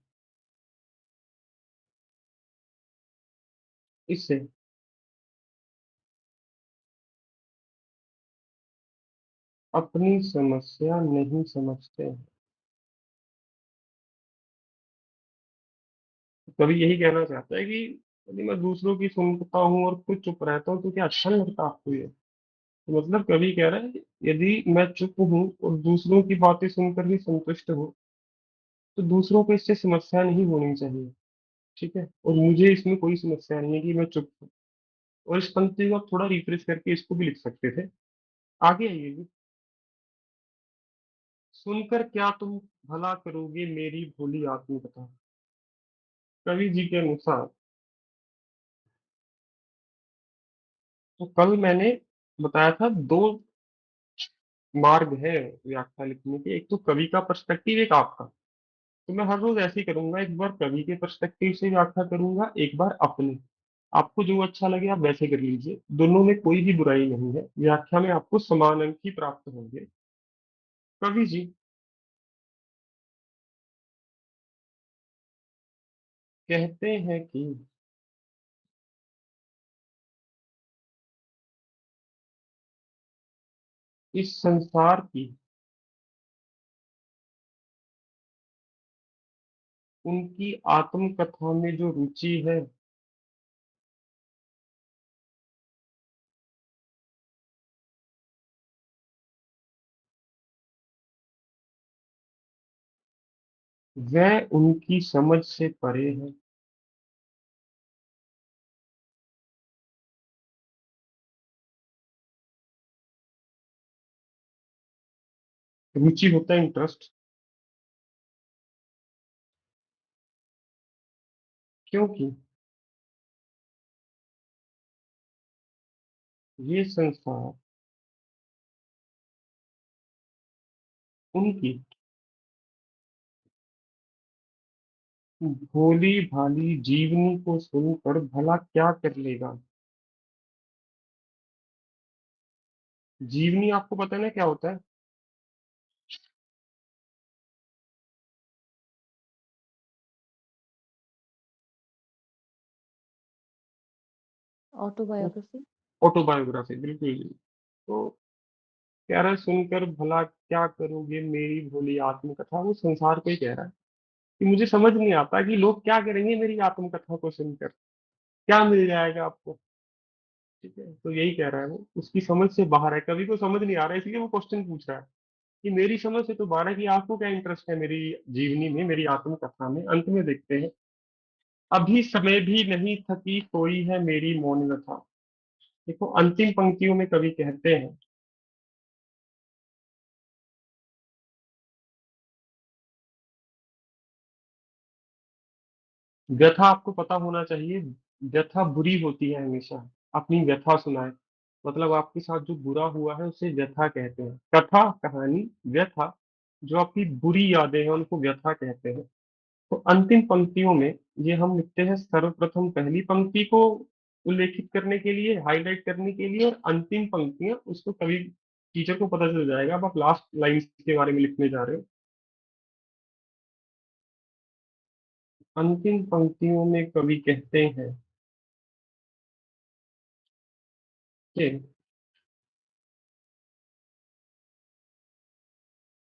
[SPEAKER 1] इसे अपनी समस्या नहीं समझते हैं। कवि यही कहना चाहता है कि यदि मैं दूसरों की सुनता हूँ और खुद चुप रहता हूँ तो क्या अच्छा नहीं लगता आपको ये? तो मतलब कवि कह रहा है यदि मैं चुप हूँ और दूसरों की बातें सुनकर ही संतुष्ट हूँ तो दूसरों को इससे समस्या नहीं होनी चाहिए। ठीक है, और मुझे इसमें कोई समस्या नहीं है कि मैं चुप हूँ। और इस पंक्ति को आप थोड़ा रिफ्रेश करके इसको भी लिख सकते थे। आगे आइए जी। सुनकर क्या तुम भला करोगे मेरी भोली आत्मकथा। कवि जी के अनुसार तो कल मैंने बताया था दो मार्ग है व्याख्या लिखने के, एक तो कवि का पर्सपेक्टिव, एक आपका। तो मैं हर रोज ऐसे ही करूंगा, एक बार कवि के पर्सपेक्टिव से व्याख्या करूंगा, एक बार अपने। आपको जो अच्छा लगे आप वैसे कर लीजिए, दोनों में कोई भी बुराई नहीं है, व्याख्या में आपको समान अंक ही प्राप्त होंगे। कवि जी कहते हैं कि इस संसार की उनकी आत्मकथा में जो रुचि है वह उनकी समझ से परे है। रुचि होता है इंटरेस्ट, क्योंकि ये संसार उनकी भोली भाली जीवनी को सुनकर भला क्या कर लेगा। जीवनी आपको पता है ना क्या होता है?
[SPEAKER 4] ऑटोबायोग्राफी।
[SPEAKER 1] ऑटोबायोग्राफी, बिल्कुल जी। तो कह रहा है सुनकर भला क्या करोगे मेरी भोली आत्मकथा, वो संसार को ही कह रहा है कि मुझे समझ नहीं आता कि लोग क्या करेंगे मेरी आत्मकथा को सुनकर, क्या मिल जाएगा आपको। ठीक है, तो यही कह रहा है वो, उसकी समझ से बाहर है, कवि को समझ नहीं आ रहा है इसलिए वो क्वेश्चन पूछ रहा है कि मेरी समझ से तो बाहर है कि आपको क्या इंटरेस्ट है मेरी जीवनी में, मेरी आत्मकथा में। अंत में देखते हैं, अभी समय भी नहीं थकी कोई है मेरी मौन व्यथा। देखो अंतिम पंक्तियों में कवि कहते हैं, व्यथा आपको पता होना चाहिए, व्यथा बुरी होती है हमेशा। अपनी व्यथा सुनाए, मतलब आपके साथ जो बुरा हुआ है उसे व्यथा कहते हैं। कथा कहानी, व्यथा जो आपकी बुरी यादें हैं उनको व्यथा कहते हैं। तो अंतिम पंक्तियों में ये हम लिखते हैं सर्वप्रथम पहली पंक्ति को उल्लेखित करने के लिए, हाईलाइट करने के लिए, और अंतिम पंक्तियां उसको कवि टीचर को पता चल जाएगा। अब आप लास्ट लाइन के बारे में लिखने जा रहे हो। अंतिम पंक्तियों में कवि कहते हैं के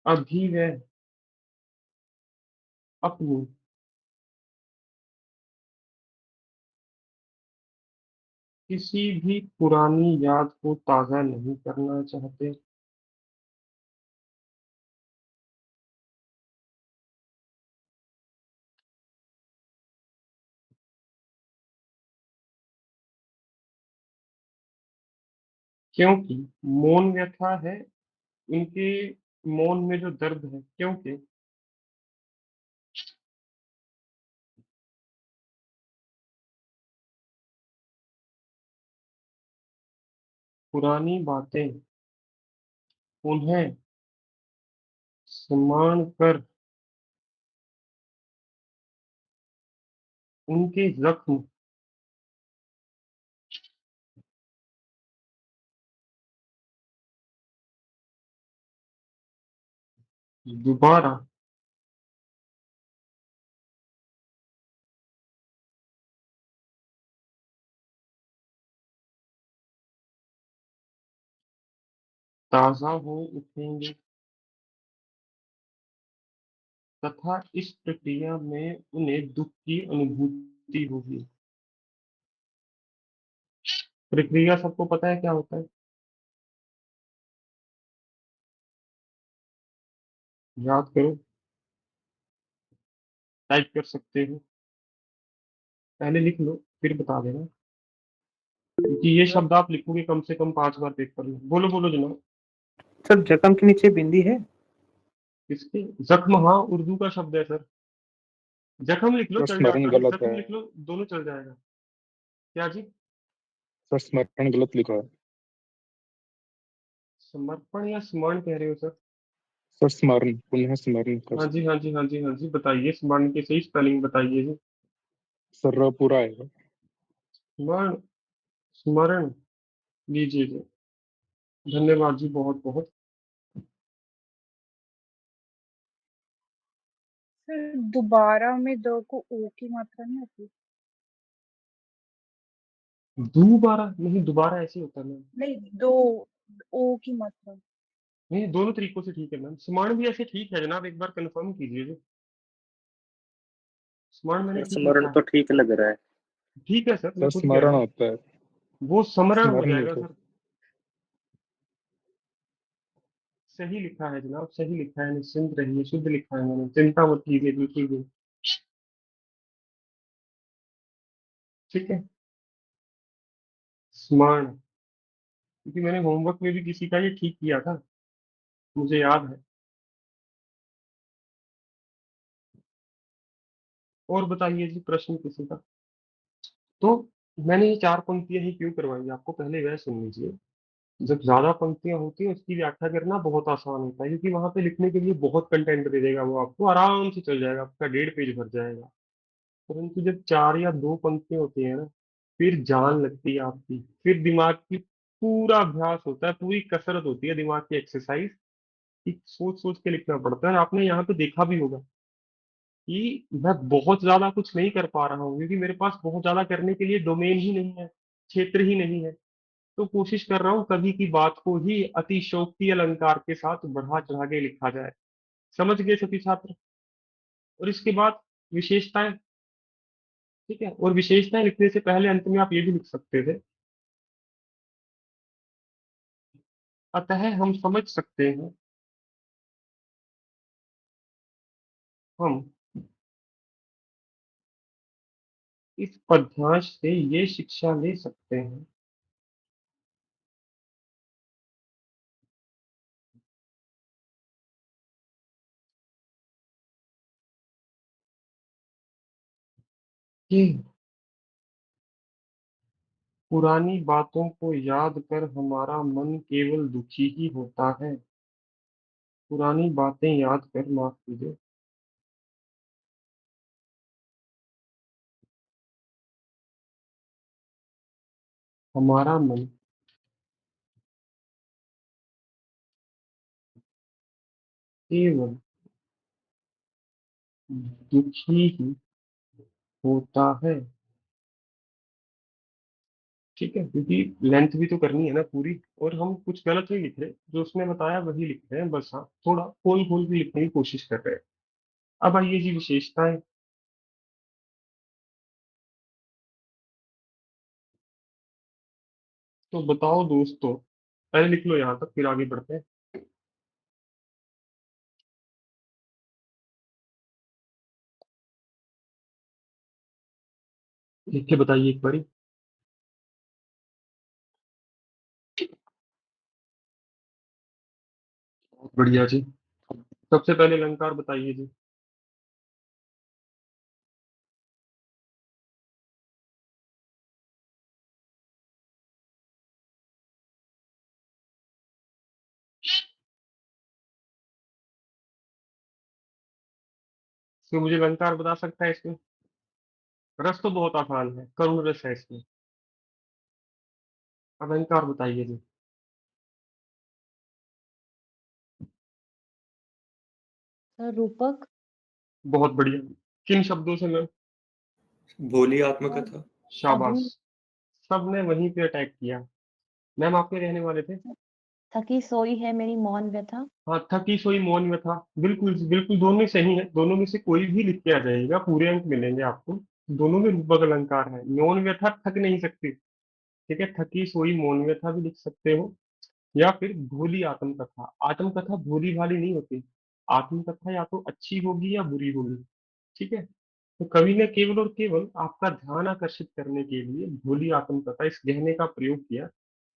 [SPEAKER 1] अभी वह अपनी किसी भी पुरानी याद को ताज़ा नहीं करना चाहते। क्योंकि मौन व्यथा है इनके, मौन में जो दर्द है, क्योंकि पुरानी बातें उन्हें स्मरण कर उनके जख्म दोबारा ताज़ा हो उठेंगे तथा इस प्रक्रिया में उन्हें दुख की अनुभूति होगी। प्रक्रिया सबको पता है क्या होता है? याद करो, टाइप कर सकते हो, पहले लिख लो फिर बता देना, क्योंकि ये शब्द आप लिखोगे कम से कम 5 बार पेपर में। बोलो बोलो जनाब।
[SPEAKER 8] सर जख्म के नीचे बिंदी है।
[SPEAKER 1] किसके? जख्म, हाँ उर्दू का शब्द है सर। जख्म लिख लो
[SPEAKER 9] सर
[SPEAKER 1] चल
[SPEAKER 9] स्मरण
[SPEAKER 1] जाता है,
[SPEAKER 9] गलत
[SPEAKER 1] जख्म
[SPEAKER 9] है।
[SPEAKER 1] लिख लो, दोनों चल जाएगा। क्या जी?
[SPEAKER 9] सर स्मरण गलत लिखा है।
[SPEAKER 1] समर्पण या स्मरण कह रहे हो सर?
[SPEAKER 9] सर स्मरण, पुनः स्मरण कर
[SPEAKER 1] हाँ
[SPEAKER 9] सकते।
[SPEAKER 1] जी हाँ जी हाँ जी हाँ जी, बताइए स्मरण की सही स्पेलिंग बताइए जी।
[SPEAKER 9] सर र पूरा आएगा।
[SPEAKER 1] स्मरण, स्मरण लीजिए जी। धन्यवाद जी, बहुत बहुत।
[SPEAKER 6] सर दोबारा में दो को ओ की मात्रा नहीं आती?
[SPEAKER 1] दोबारा नहीं, दोबारा ऐसे होता है मैम।
[SPEAKER 6] नहीं, दो ओ की मात्रा।
[SPEAKER 1] नहीं, दोनों तरीकों से ठीक है मैम। स्मरण भी ऐसे ठीक है जनाब, एक बार कंफर्म कीजिए जी। स्मरण मैंने ठीक
[SPEAKER 7] स्मरण
[SPEAKER 1] लिखा है।
[SPEAKER 7] तो ठीक लग रहा है।
[SPEAKER 1] ठीक है सर, मैं
[SPEAKER 9] सर
[SPEAKER 1] खुद कह रहा
[SPEAKER 9] स्मरण
[SPEAKER 1] हूँ।
[SPEAKER 9] होता है।
[SPEAKER 1] वो समरण हो
[SPEAKER 9] स्मरण
[SPEAKER 1] जाएगा
[SPEAKER 9] लिखो।
[SPEAKER 1] सर। सही लिखा है जनाब, सही लिखा है, निश्चिंत रहिए, शुद्ध लिखा है मैंने, चिंता मत कीजिए बिल्कुल भी। ठीक है, स्मरण, क्योंकि मैंने होमवर्क में भी किसी का ये ठीक किया था, मुझे याद है। और बताइए जी, प्रश्न किसी का? तो मैंने ये 4 पंक्तियां ही क्यों करवाई आपको, पहले वह सुन लीजिए। जब ज्यादा पंक्तियां होती है उसकी व्याख्या करना बहुत आसान होता है, क्योंकि वहां पे लिखने के लिए बहुत कंटेंट दे देगा, वो आपको आराम से चल जाएगा, आपका 1.5 पेज भर जाएगा। परंतु जब 4 या 2 पंक्तियां होती है ना, फिर जान लगती है आपकी, फिर दिमाग की पूरा अभ्यास होता है, पूरी कसरत होती है, दिमाग की एक्सरसाइज कि सोच सोच के लिखना पड़ता है। आपने यहाँ पे देखा भी होगा कि मैं बहुत ज्यादा कुछ नहीं कर पा रहा हूँ, क्योंकि मेरे पास बहुत ज्यादा करने के लिए डोमेन ही नहीं है, क्षेत्र ही नहीं है। तो कोशिश कर रहा हूँ कवि की बात को ही अतिशयोक्ति अलंकार के साथ बढ़ा चढ़ा के लिखा जाए। समझ गए सभी छात्र? और इसके बाद विशेषताएं। ठीक है, और विशेषताएं लिखने से पहले अंत में आप ये भी लिख सकते थे, अतः हम समझ सकते हैं, हम इस पद्यांश से ये शिक्षा ले सकते हैं कि पुरानी बातों को याद कर हमारा मन केवल दुखी ही होता है। पुरानी बातें याद कर, माफ कीजिए, हमारा मन केवल दुखी ही होता है। ठीक है, क्योंकि लेंथ भी तो करनी है ना पूरी, और हम कुछ गलत नहीं लिख रहे, जो उसने बताया वही लिख रहे हैं बस। हाँ, थोड़ा खोल खोल के लिखने की कोशिश कर रहे हैं। अब आइए जी विशेषताएं। तो बताओ दोस्तों, पहले लिख लो यहाँ तक फिर आगे बढ़ते हैं। लिख के बताइए एक बारी। बहुत बढ़िया जी। सबसे पहले अलंकार बताइए जी। तो मुझे अलंकार बता सकता है इसमें? रस तो बहुत आसान है, करुण रस है इसमें। अलंकार बताइए जी।
[SPEAKER 4] सर रूपक।
[SPEAKER 1] बहुत बढ़िया। किन शब्दों से मैम?
[SPEAKER 5] भोली
[SPEAKER 4] सर
[SPEAKER 5] आत्मकथा।
[SPEAKER 1] शाबाश।
[SPEAKER 4] थकी
[SPEAKER 1] सबने वहीं पे अटैक किया। मैम आपके रहने वाले थे?
[SPEAKER 4] थकी सोई है मेरी मौन व्यथा।
[SPEAKER 1] हाँ, थकी सोई मौन में था। बिल्कुल बिल्कुल, दोनों ही सही है। दोनों में से कोई भी लिख के आ जाएगा, पूरे अंक मिलेंगे आपको। दोनों में रूपक अलंकार है। मौन व्यथा थक नहीं सकती। ठीक है, थकी सोई मौन व्यथा भी लिख सकते हो। या फिर भोली आत्मकथा। आत्मकथा भोली भाली नहीं होती। आत्मकथा या तो अच्छी होगी या बुरी होगी। ठीक है। तो कवि ने केवल और केवल आपका ध्यान आकर्षित करने के लिए भोली आत्मकथा इस गहने का प्रयोग किया।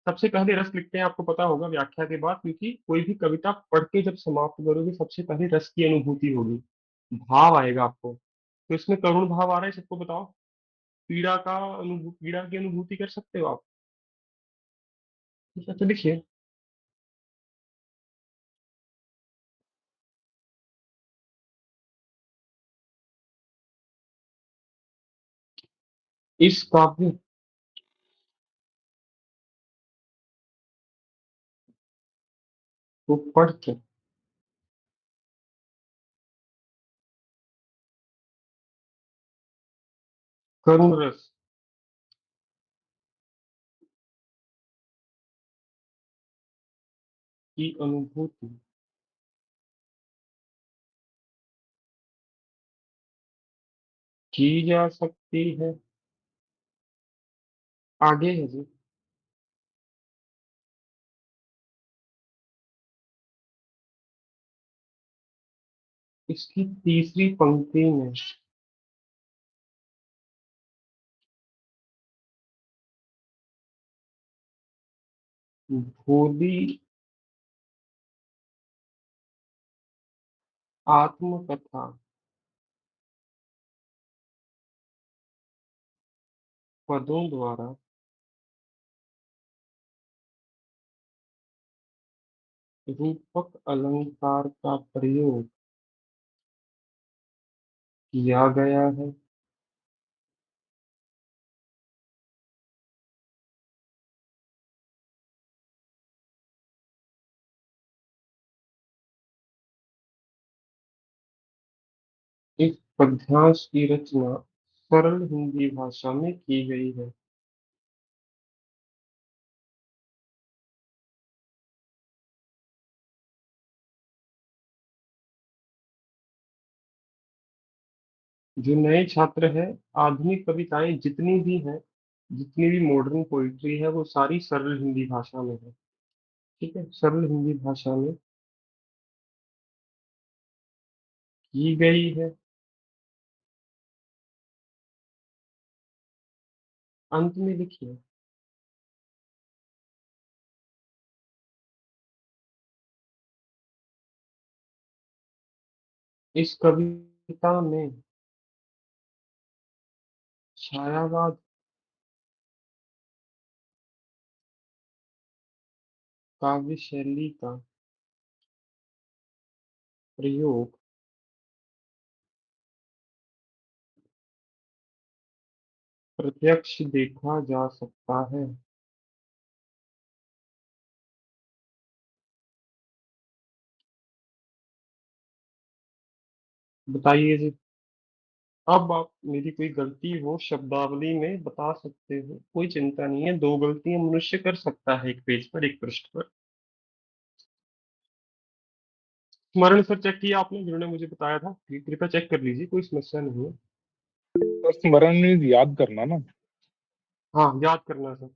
[SPEAKER 1] सबसे पहले रस लिखते हैं, आपको पता होगा व्याख्या के बाद, क्योंकि कोई भी कविता पढ़ के जब समाप्त करोगे सबसे पहले रस की अनुभूति होगी, भाव आएगा आपको। तो इसमें करुण भाव आ रहा है, सबको बताओ। पीड़ा की अनुभूति कर सकते हो आप? ठीक है, तो लिखिए। इस काव्य को पढ़ के करुण रस की अनुभूति की जा सकती है। आगे है जी। इसकी तीसरी पंक्ति में भोली आत्मकथा पदों द्वारा रूपक अलंकार का प्रयोग किया गया है। इस पद्यांश की रचना सरल हिंदी भाषा में की गई है। जो नए छात्र हैं, आधुनिक कविताएं जितनी भी हैं, जितनी भी मॉडर्न पोइट्री है, वो सारी सरल हिंदी भाषा में है। ठीक है, सरल हिंदी भाषा में की गई है। अंत में लिखिए। इस कविता में छायावाद काव्य शैली का प्रयोग प्रत्यक्ष देखा जा सकता है। बताइए जी। अब आप मेरी कोई गलती हो शब्दावली में बता सकते हो, कोई चिंता नहीं है। 2 गलतियाँ मनुष्य कर सकता है एक पेज पर, एक पृष्ठ पर। स्मरण सर चेक किया आपने, जिन्होंने मुझे बताया था? कृपया चेक कर लीजिए, कोई समस्या नहीं है।
[SPEAKER 9] सर स्मरण means याद करना ना।
[SPEAKER 1] हाँ, याद करना सर।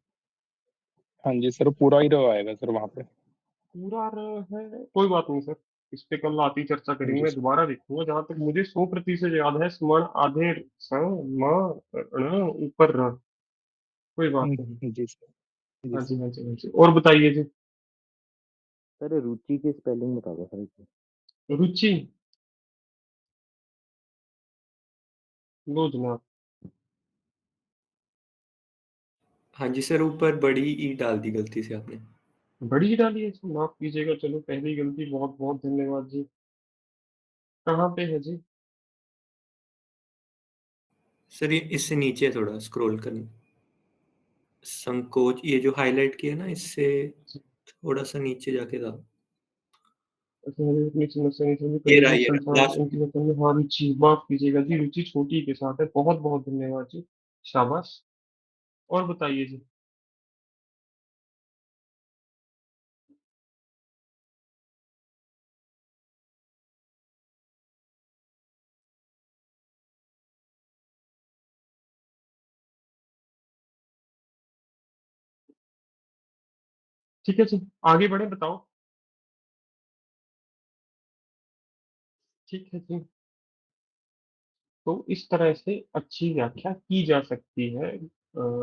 [SPEAKER 9] हाँ जी सर, पूरा ही रहो आएगा सर वहाँ पे।
[SPEAKER 1] पूरा है, कोई बात नहीं सर। इस पे कल आती चर्चा
[SPEAKER 9] हाँ
[SPEAKER 1] करेंगे,
[SPEAKER 9] जी
[SPEAKER 1] मैं
[SPEAKER 9] सर।
[SPEAKER 1] दोबारा देखूंगा। जहां तक मुझे 100% याद है, स्मरण आधे स म ण ऊपर र। कोई बात नहीं।
[SPEAKER 9] जी सर। जी
[SPEAKER 1] हाँ
[SPEAKER 9] सर।
[SPEAKER 1] जी, हाँ जी, हाँ जी। और बताइए जी।
[SPEAKER 10] सर रुचि की स्पेलिंग बता दो सर इसकी।
[SPEAKER 1] रुचि, लो जनाब।
[SPEAKER 5] हाँ जी सर, ऊपर बड़ी ई डाल दी गलती से आपने।
[SPEAKER 1] बड़ी डाली है इसको, माफ कीजिएगा। चलो, पहली गलती, बहुत बहुत धन्यवाद जी। कहाँ पे है जी?
[SPEAKER 5] सर ये इससे नीचे थोड़ा स्क्रॉल करना, संकोच, ये जो हाईलाइट किया ना, इससे थोड़ा सा नीचे जाके था।
[SPEAKER 1] ऐसे हमें अपनी समस्या नहीं समझी,
[SPEAKER 5] ये रहा,
[SPEAKER 1] परिवार
[SPEAKER 5] ये रहा
[SPEAKER 1] संसार
[SPEAKER 5] लास्ट।
[SPEAKER 1] उनकी वतन में। हाँ, रुचि, माफ कीजिएगा जी, रुचि छोटी के साथ है। बहुत बहुत धन्यवाद जी। शाबाश। और बताइए जी। ठीक है जी, आगे बढ़े, बताओ। ठीक है जी। तो इस तरह से अच्छी व्याख्या की जा सकती है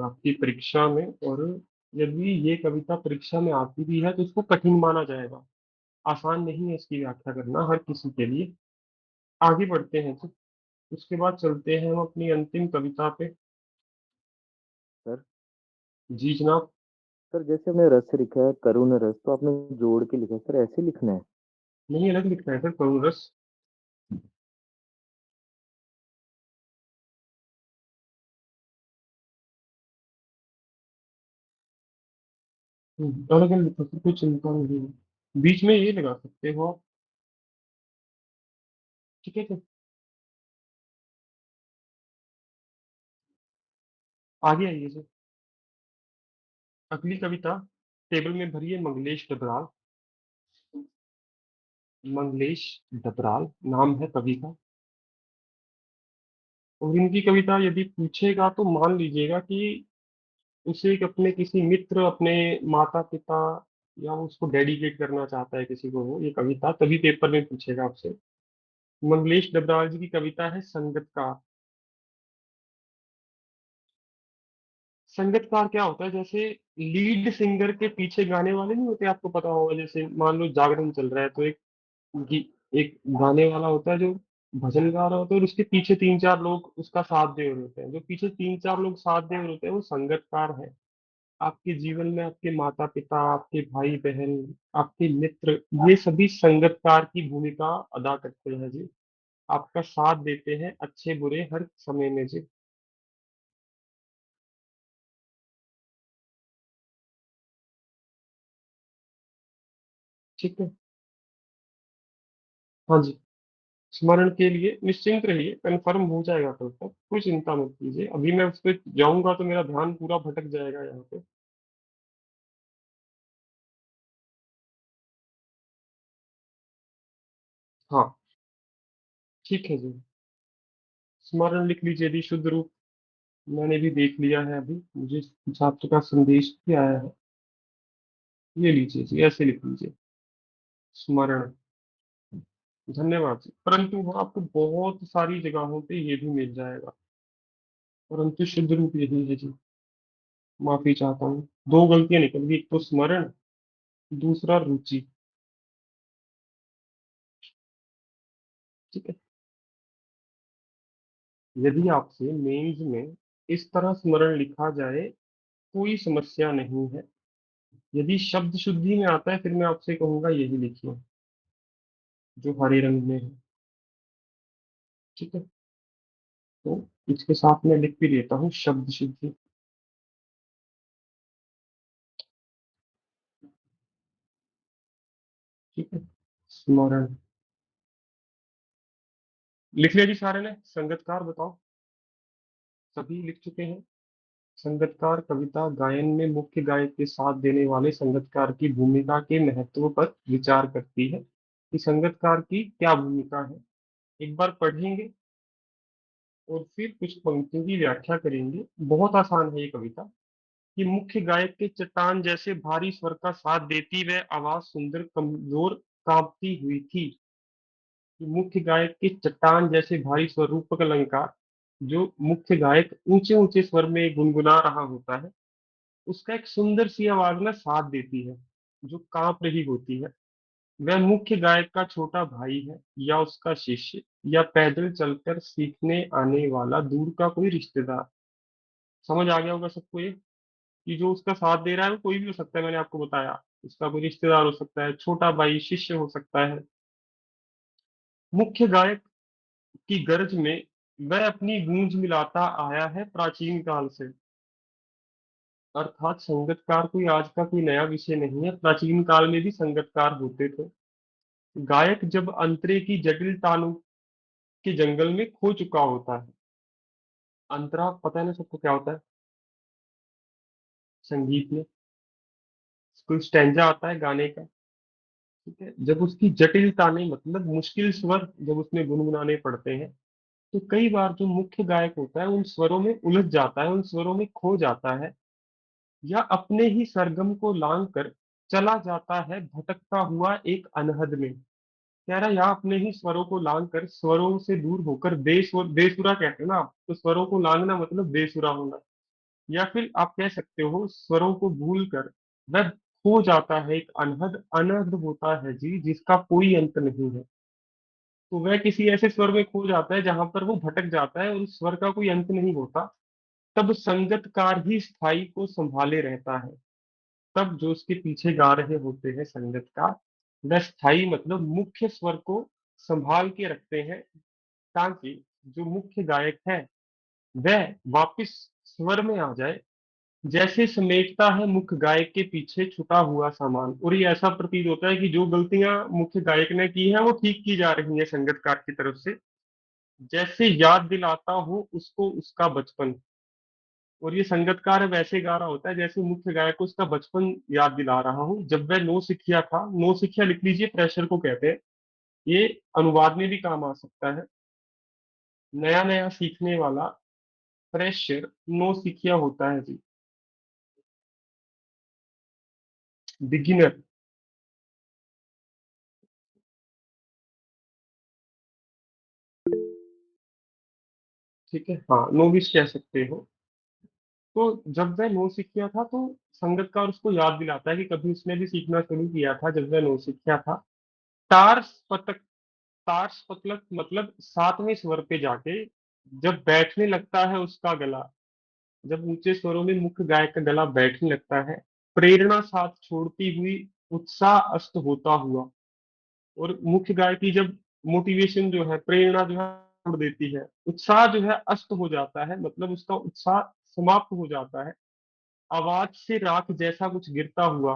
[SPEAKER 1] आपकी परीक्षा में। और यदि ये कविता परीक्षा में आती भी है तो इसको कठिन माना जाएगा। आसान नहीं है इसकी व्याख्या करना हर किसी के लिए। आगे बढ़ते हैं जी। उसके बाद चलते हैं हम अपनी अंतिम कविता पे।
[SPEAKER 10] सर
[SPEAKER 1] जी जनाब।
[SPEAKER 10] सर जैसे हमने रस लिखा है करुण रस, तो आपने जोड़ के लिखा है सर, ऐसे लिखना है?
[SPEAKER 1] नहीं, अलग लिखना है सर, करुण रस। अलग अलग लिखो सर, कोई चिंता नहीं है। बीच में ये लगा सकते हो आप। ठीक है सर। आगे आइए सर। अगली कविता टेबल में भरी है, मंगलेश डबराल। मंगलेश डबराल नाम है कवि का। और इनकी कविता यदि पूछेगा तो मान लीजिएगा कि उसे एक अपने किसी मित्र, अपने माता पिता, या वो उसको डेडिकेट करना चाहता है किसी को, वो ये कविता तभी पेपर में पूछेगा आपसे। मंगलेश डबराल जी की कविता है संगतकार। संगीतकार क्या होता है? जैसे लीड सिंगर के पीछे गाने वाले नहीं होते, आपको पता होगा। जैसे मान लो जागरण चल रहा है तो एक गाने वाला होता है जो भजन गा रहा होता है, और उसके पीछे 3-4 लोग उसका साथ दे रहे होते हैं। जो पीछे 3-4 लोग साथ दे रहे होते हैं वो संगतकार है। आपके जीवन में आपके माता पिता, आपके भाई बहन, आपके मित्र, ये सभी संगतकार की भूमिका अदा करते हैं जी। आपका साथ देते हैं अच्छे बुरे हर समय में जी। ठीक है। हाँ जी। स्मरण के लिए निश्चिंत रहिए, कंफर्म हो जाएगा कल तक, कोई चिंता मत कीजिए। अभी मैं उस पर जाऊंगा तो मेरा ध्यान पूरा भटक जाएगा यहाँ पे। हाँ, ठीक है जी। स्मरण लिख लीजिए यदि शुद्ध रूप। मैंने भी देख लिया है, अभी मुझे छात्र का संदेश भी आया है। ये लीजिए जी, ऐसे लिख लीजिए, स्मरण। धन्यवाद जी। परंतु हाँ, आपको बहुत सारी जगहों पे ये भी मिल जाएगा, परंतु शुद्ध रूप यही है जी। माफी चाहता हूँ, 2 गलतियां निकल गई, एक तो स्मरण, दूसरा रुचि। ठीक है। यदि आपसे मेंस में इस तरह स्मरण लिखा जाए, कोई समस्या नहीं है। यदि शब्द शुद्धि में आता है, फिर मैं आपसे कहूंगा यही लिखिए, जो हरे रंग में है। ठीक है। तो इसके साथ मैं लिख भी देता हूँ शब्द शुद्धि। ठीक है। स्मरण। लिख लिया जी सारे ने? संगतकार बताओ, सभी लिख चुके हैं? संगतकार कविता गायन में मुख्य गायक के साथ देने वाले संगतकार की भूमिका के महत्व पर विचार करती है कि संगतकार की क्या भूमिका है। एक बार पढ़ेंगे और फिर कुछ पंक्तियों की व्याख्या करेंगे। बहुत आसान है ये कविता। कि मुख्य गायक के चट्टान जैसे भारी स्वर का साथ देती वह आवाज सुंदर कमजोर कांपती हुई थी। कि मुख्य गायक के चट्टान जैसे भारी स्वर रूपक अलंकार, जो मुख्य गायक ऊंचे ऊंचे स्वर में गुनगुना रहा होता है, उसका एक सुंदर सी आवाज में साथ देती है जो कांप रही होती है। वह मुख्य गायक का छोटा भाई है या उसका शिष्य या पैदल चलकर सीखने आने वाला दूर का कोई रिश्तेदार। समझ आ गया होगा सबको ये कि जो उसका साथ दे रहा है वो कोई भी हो सकता है। मैंने आपको बताया, उसका कोई रिश्तेदार हो सकता है, छोटा भाई, शिष्य हो सकता है। मुख्य गायक की गर्ज में वह अपनी गूंज मिलाता आया है प्राचीन काल से। अर्थात संगतकार कोई आज का कोई नया विषय नहीं है, प्राचीन काल में भी संगतकार होते थे। गायक जब अंतरे की जटिल तानों के जंगल में खो चुका होता है। अंतरा पता है ना सबको क्या होता है संगीत में? कोई स्टैंजा आता है गाने का, ठीक है, जब उसकी जटिल ताने मतलब मुश्किल स्वर जब उसमें गुनगुनाने पड़ते हैं, तो कई बार जो मुख्य गायक होता है उन स्वरों में उलझ जाता है, उन स्वरों में खो जाता है, या अपने ही सरगम को लांग कर चला जाता है भटकता हुआ एक अनहद में। कह रहा है यहाँ अपने ही स्वरों को लांग कर, स्वरों से दूर होकर बेस्वर, बेसुरा कहते हो ना आप, तो स्वरों को लांगना मतलब बेसुरा होना। या फिर आप कह सकते हो स्वरों को भूल कर वह खो जाता है एक अनहद। अनहद होता है जी जिसका कोई अंत नहीं है। तो वह किसी ऐसे स्वर में खो जाता है जहां पर वो भटक जाता है और उस स्वर का कोई अंत नहीं होता। तब संगतकार ही स्थाई को संभाले रहता है। तब जो उसके पीछे गा रहे होते हैं संगतकार, वह स्थाई मतलब मुख्य स्वर को संभाल के रखते हैं, ताकि जो मुख्य गायक है वह वापस स्वर में आ जाए। जैसे समेटता है मुख्य गायक के पीछे छुटा हुआ सामान। और ये ऐसा प्रतीत होता है कि जो गलतियां मुख्य गायक ने की है वो ठीक की जा रही है संगतकार की तरफ से। जैसे याद दिलाता हो उसको उसका बचपन। और ये संगतकार वैसे गा रहा होता है जैसे मुख्य गायक को उसका बचपन याद दिला रहा हूँ, जब वह नौ सिखिया था। नौ सिखिया लिख लीजिए, प्रेशर को कहते हैं। ये अनुवाद में भी काम आ सकता है। नया नया सीखने वाला फ्रेशर नौ सिखिया होता है जी, बिगिनर। ठीक है, हाँ, नोविस कह सकते हो। तो जब वह नौसिखिया था तो संगतकार उसको याद दिलाता है कि कभी उसने भी सीखना शुरू किया था जब वह नौसिखिया था। तार्स पतक, तार्स पतलक मतलब सातवें स्वर पे जाके जब बैठने लगता है उसका गला। जब ऊंचे स्वरों में मुख्य गायक का गला बैठने लगता है, प्रेरणा साथ छोड़ती हुई उत्साह अस्त होता हुआ। और मुख्य गायक की जब मोटिवेशन जो है, प्रेरणा जो है छोड़ देती है, उत्साह जो है अस्त हो जाता है, मतलब उसका उत्साह समाप्त हो जाता है। आवाज से राख जैसा कुछ गिरता हुआ।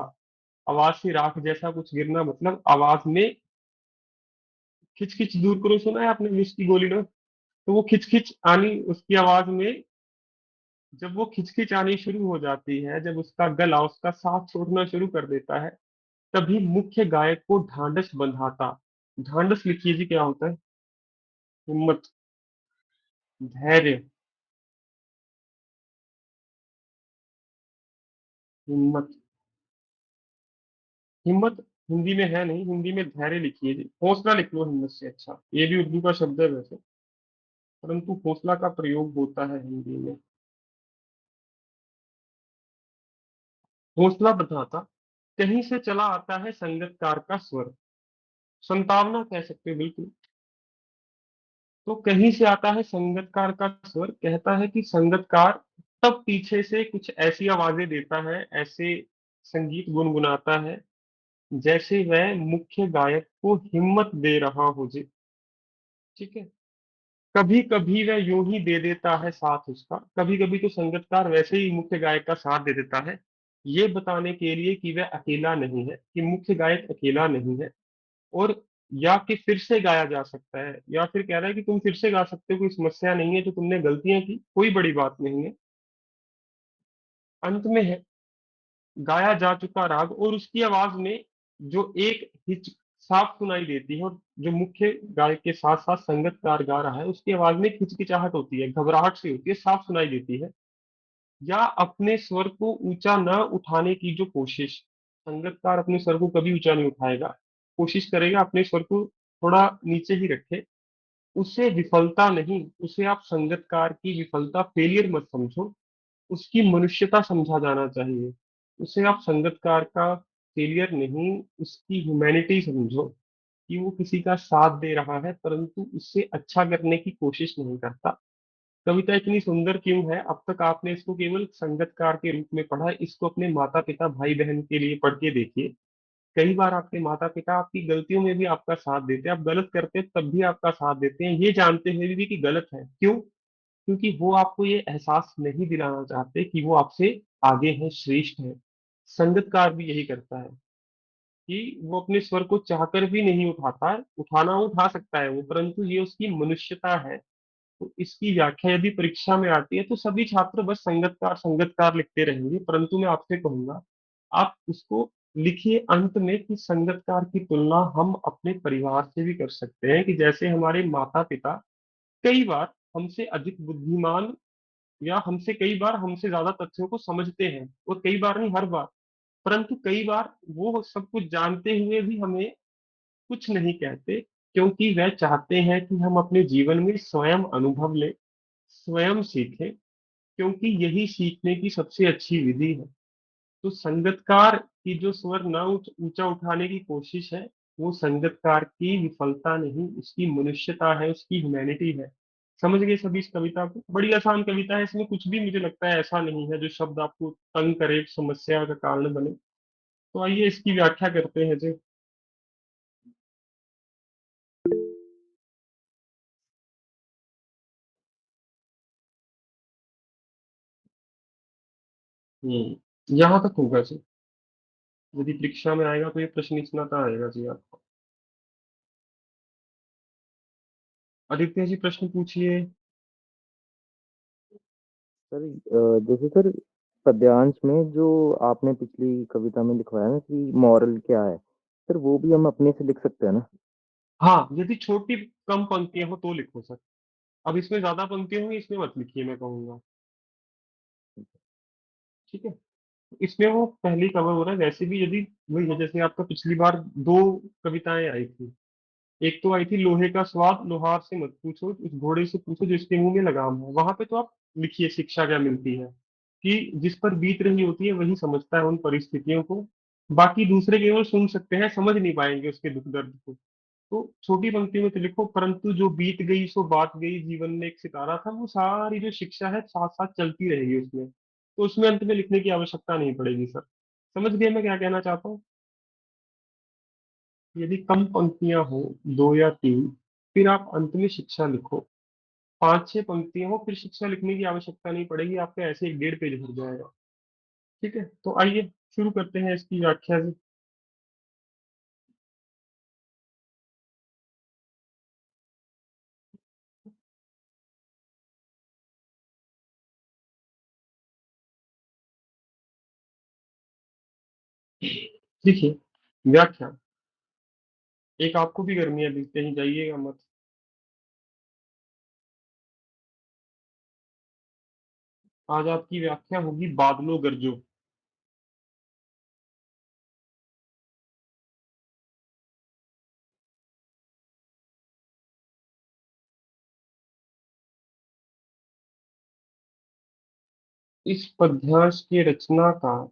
[SPEAKER 1] आवाज से राख जैसा कुछ गिरना मतलब आवाज में खिच खिच दूर करो, सुना है आपने विष की गोली ना? तो वो खिच खिच आनी उसकी आवाज में, जब वो खिच खिच आनी शुरू हो जाती है, जब उसका गला उसका साथ छोड़ना शुरू कर देता है, तभी मुख्य गायक को ढांढस बंधाता। ढांढस लिखिए जी, क्या होता है? हिम्मत, धैर्य, हिम्मत। हिम्मत हिंदी में है नहीं, हिंदी में धैर्य लिखिए जी। हौसला लिख लो हिम्मत से अच्छा, ये भी उर्दू का शब्द है वैसे, परंतु हौसला का प्रयोग होता है हिंदी में। हौसला बढ़ाता। कहीं से चला आता है संगतकार का स्वर। संतावना कह सकते हो बिल्कुल। तो कहीं से आता है संगतकार का स्वर, कहता है कि संगतकार तब पीछे से कुछ ऐसी आवाजें देता है, ऐसे संगीत गुनगुनाता है जैसे वह मुख्य गायक को हिम्मत दे रहा हो जी। ठीक है। कभी कभी वह यूं ही दे देता है साथ उसका, कभी कभी तो संगतकार वैसे ही मुख्य गायक का साथ दे देता है, ये बताने के लिए कि वह अकेला नहीं है, कि मुख्य गायक अकेला नहीं है। और या कि फिर से गाया जा सकता है, या फिर कह रहा है कि तुम फिर से गा सकते हो, कोई समस्या नहीं है, जो तुमने गलतियां की कोई बड़ी बात नहीं है। अंत में है गाया जा चुका राग, और उसकी आवाज में जो एक हिच साफ सुनाई देती है, और जो मुख्य गायक के साथ साथ संगतकार गा रहा है उसकी आवाज में एक हिचकिचाहट होती है, घबराहट सी होती है, साफ सुनाई देती है। या अपने स्वर को ऊंचा न उठाने की जो कोशिश, संगतकार अपने स्वर को कभी ऊंचा नहीं उठाएगा, कोशिश करेगा अपने स्वर को थोड़ा नीचे ही रखे। उसे विफलता नहीं, उसे आप संगतकार की विफलता, फेलियर मत समझो, उसकी मनुष्यता समझा जाना चाहिए। उसे आप संगतकार का फेलियर नहीं, उसकी ह्यूमैनिटी समझो, कि वो किसी का साथ दे रहा है परंतु उससे अच्छा करने की कोशिश नहीं करता। कविता इतनी सुंदर क्यों है? अब तक आपने इसको केवल संगतकार के रूप में पढ़ा है, इसको अपने माता पिता भाई बहन के लिए पढ़ के देखिए। कई बार आपके माता पिता आपकी गलतियों में भी आपका साथ देते हैं, आप गलत करते हैं तब भी आपका साथ देते हैं, ये जानते हुए भी कि गलत है। क्यों? क्योंकि वो आपको ये एहसास नहीं दिलाना चाहते कि वो आपसे आगे हैं, श्रेष्ठ है। संगतकार भी यही करता है कि वो अपने स्वर को चाहकर भी नहीं उठाता है, उठाना वो उठा सकता है वो, परंतु ये उसकी मनुष्यता है। तो इसकी व्याख्या यदि परीक्षा में आती है तो सभी छात्र बस संगतकार संगतकार लिखते रहेंगे, परंतु मैं आपसे कहूंगा आप उसको लिखिए अंत में कि संगतकार की तुलना हम अपने परिवार से भी कर सकते हैं, कि जैसे हमारे माता पिता कई बार हमसे अधिक बुद्धिमान, या हमसे कई बार हमसे ज्यादा तथ्यों को समझते हैं, और कई बार नहीं, हर बार, परंतु कई बार वो सब कुछ जानते हुए भी हमें कुछ नहीं कहते, क्योंकि वह चाहते हैं कि हम अपने जीवन में स्वयं अनुभव लें, स्वयं सीखें, क्योंकि यही सीखने की सबसे अच्छी विधि है। तो संगतकार की जो स्वर न ऊंचा उठाने की कोशिश है, वो संगतकार की विफलता नहीं, उसकी मनुष्यता है, उसकी ह्यूमैनिटी है। समझ गए सभी इस कविता को? बड़ी आसान कविता है, इसमें कुछ भी मुझे लगता है ऐसा नहीं है जो शब्द आपको तंग करे, समस्या का कारण बने। तो आइए इसकी व्याख्या करते हैं जी। यहाँ तक होगा जी। यदि परीक्षा में आएगा तो ये प्रश्न इतना तो आएगा जी आपको। आदित्य जी प्रश्न पूछिए।
[SPEAKER 10] सर जैसे सर पद्यांश में जो आपने पिछली कविता में लिखवाया ना कि मॉरल क्या है, सर वो भी हम अपने से लिख सकते हैं ना?
[SPEAKER 1] हाँ, यदि छोटी कम पंक्तियां हो तो लिखो सर। अब इसमें ज्यादा पंक्तियां होंगी, इसमें मत लिखिए, मैं कहूंगा। ठीक है, इसमें वो पहली कवर हो रहा है, वैसे भी यदि वही है, जैसे आपका पिछली बार दो कविताएं आई थी। एक तो आई थी लोहे का स्वाद लोहार से मत पूछो, उस घोड़े से पूछो जिसके मुंह में लगाम है। वहां पे तो आप लिखिए शिक्षा क्या मिलती है, कि जिस पर बीत रही होती है वही समझता है उन परिस्थितियों को, बाकी दूसरे केवल सुन सकते हैं, समझ नहीं पाएंगे उसके दुख दर्द को। तो छोटी पंक्ति में तो लिखो, परंतु जो बीत गई सो बात गई, जीवन में एक सितारा था, वो सारी जो शिक्षा है साथ साथ चलती रहेगी उसमें, तो उसमें अंत में लिखने की आवश्यकता नहीं पड़ेगी सर। समझ गए मैं क्या कहना चाहता हूँ? यदि कम पंक्तियां हो, दो या तीन, फिर आप अंत में शिक्षा लिखो। पांच छह पंक्तियां हो फिर शिक्षा लिखने की आवश्यकता नहीं पड़ेगी, आपका ऐसे एक डेढ़ पेज भर जाएगा। ठीक है, तो आइए शुरू करते हैं इसकी व्याख्या से। देखिए व्याख्या, एक आपको भी गर्मी है, अभी कहीं जाइएगा मत। आज आपकी व्याख्या होगी बादलों गरजो। इस पद्यांश के रचनाकार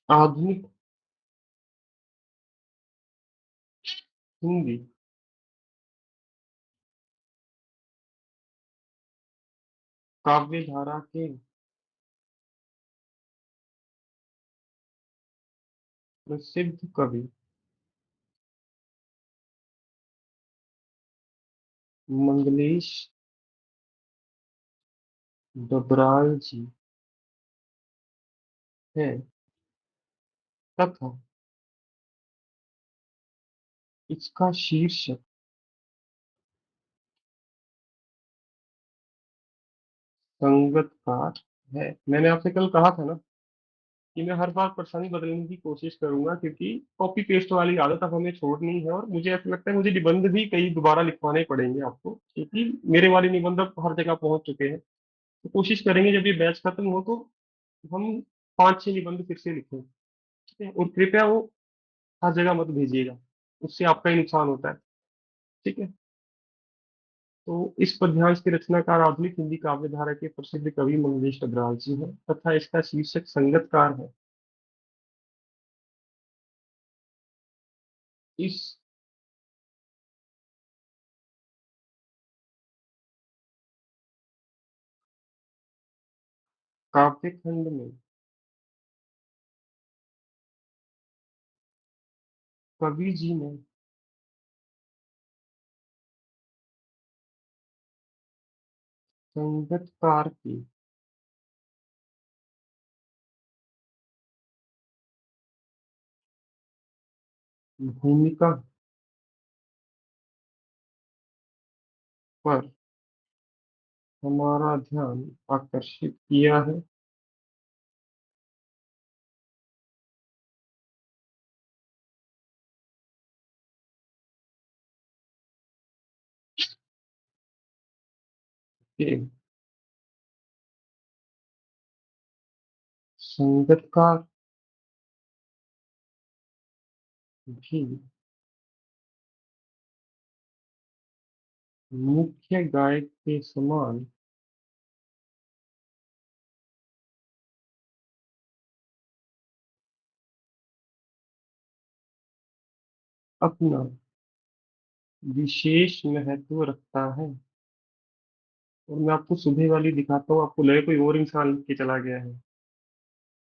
[SPEAKER 1] आधुनिक हिंदी काव्य धारा के प्रसिद्ध कवि मंगलेश डबराल जी हैं तथा इसका शीर्षक संगतकार है। मैंने आपसे कल कहा था ना कि मैं हर बार परेशानी बदलने की कोशिश करूंगा, क्योंकि कॉपी पेस्ट वाली आदत अब हमें छोड़नी है। और मुझे ऐसा लगता है मुझे निबंध भी कई दोबारा लिखवाने पड़ेंगे आपको, क्योंकि मेरे वाले निबंध अब हर जगह पहुंच चुके हैं। तो कोशिश करेंगे जब ये बैच खत्म हो तो हम 5-6 निबंध फिर से लिखें, ठीक है? और कृपया वो हर जगह मत भेजिएगा, उससे आपका ही नुकसान होता है, ठीक है? तो इस पद्यांश के रचनाकार आधुनिक हिंदी काव्य धारा के प्रसिद्ध कवि मंगलेश डबराल जी हैं तथा इसका शीर्षक संगतकार है। इस काव्य खंड में कवि जी ने संगतकार की भूमिका पर हमारा ध्यान आकर्षित किया है। कि संगतकार भी मुख्य गायक के समान अपना विशेष महत्व रखता है। और मैं आपको सुबह वाली दिखाता हूँ, आपको लगे कोई और इंसान लिख के चला गया है।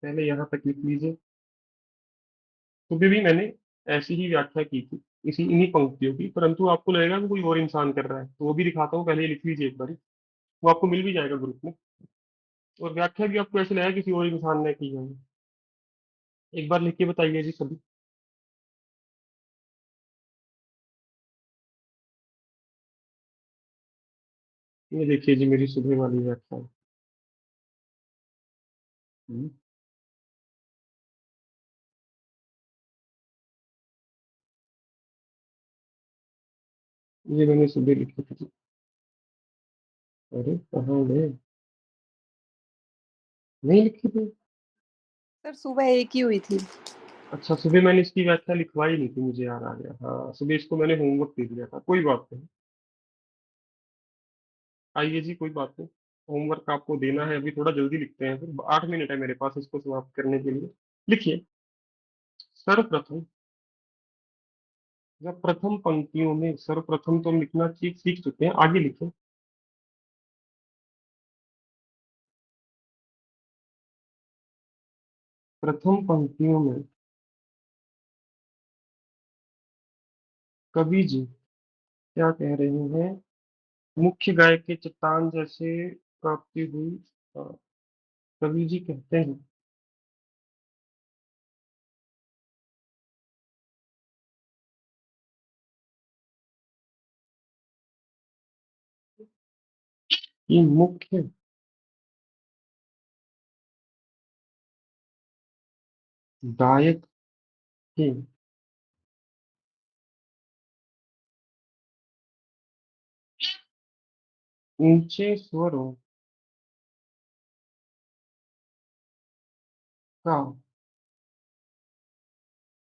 [SPEAKER 1] पहले यहाँ तक लिख लीजिए। सुबह भी मैंने ऐसी ही व्याख्या की थी, इसी इन्हीं पंक्तियों की, परंतु आपको लगेगा कि कोई और इंसान कर रहा है, तो वो भी दिखाता हूँ। पहले ये लिख लीजिए एक बार, वो आपको मिल भी जाएगा ग्रुप में। और व्याख्या भी आपको ऐसे लगेगा किसी और इंसान ने की है। एक बार लिख के बताइए जी सभी। ये देखिए जी मेरी सुबह वाली व्याख्या। हम्म, ये मैंने सुबह लिखी थी। अरे कहाँ गए, नहीं लिखी थी।
[SPEAKER 6] सर सुबह एक ही हुई थी।
[SPEAKER 1] अच्छा, सुबह मैंने इसकी व्याख्या लिखवाई नहीं थी, मुझे याद आ गया। हाँ, सुबह इसको मैंने होमवर्क दे दिया था। कोई बात नहीं, आइए जी, कोई बात नहीं। होमवर्क आपको देना है, अभी थोड़ा जल्दी लिखते हैं, फिर 8 मिनट है मेरे पास इसको समाप्त करने के लिए। लिखिए। सर्वप्रथम, जब प्रथम पंक्तियों में सर्वप्रथम तो हम लिखना सीख सीख चुके हैं, आगे लिखें। प्रथम पंक्तियों में कवि जी क्या कह रहे हैं? मुख्य गायक के चट्टान जैसे कांपती हुई, अ, कवि जी कहते हैं कि मुख्य गायक के ऊंचे स्वरों का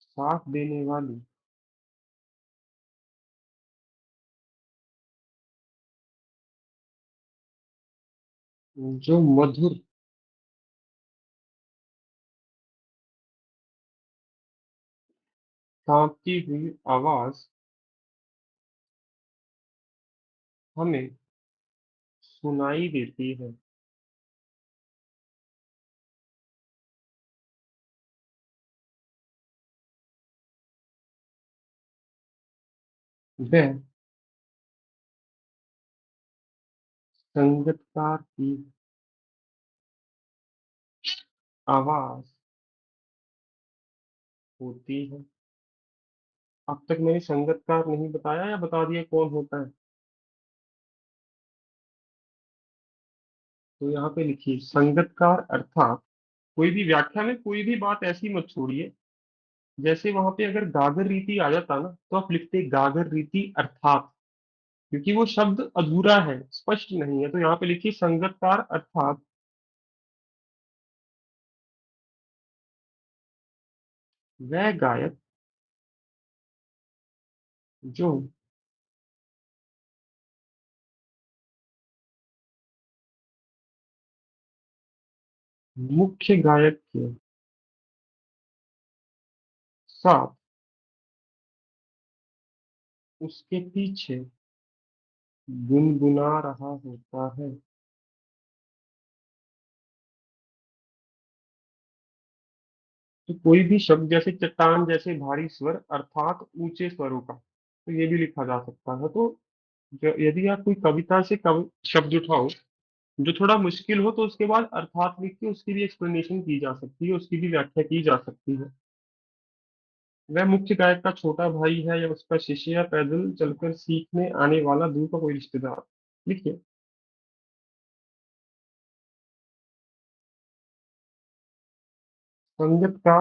[SPEAKER 1] साथ देने वाली जो मधुर कांपती हुई आवाज हमें सुनाई देती है, वह संगीतकार की आवाज होती है। अब तक मैंने संगीतकार नहीं बताया या बता दिया कौन होता है? तो यहाँ पे लिखिए संगीतकार अर्थात, कोई भी व्याख्या में कोई भी बात ऐसी मत छोड़िए। जैसे वहां पे अगर गागर रीति आ जाता ना तो आप लिखते गागर रीति अर्थात, क्योंकि वो शब्द अधूरा है, स्पष्ट नहीं है। तो यहाँ पे लिखिए संगीतकार अर्थात वह गायक जो मुख्य गायक के साथ उसके पीछे गुनगुना रहा होता है। तो कोई भी शब्द जैसे चट्टान जैसे भारी स्वर अर्थात ऊंचे स्वरों का, तो ये भी लिखा जा सकता है। तो यदि आप कोई कविता से शब्द उठाओ जो थोड़ा मुश्किल हो, तो उसके बाद अर्थात लिख के उसकी भी एक्सप्लेनेशन की जा सकती है, उसकी भी व्याख्या की जा सकती है। वह मुख्य गायक का छोटा भाई है या उसका शिष्य या पैदल चलकर सीखने आने वाला दूर का कोई रिश्तेदार। लिखिए संगत का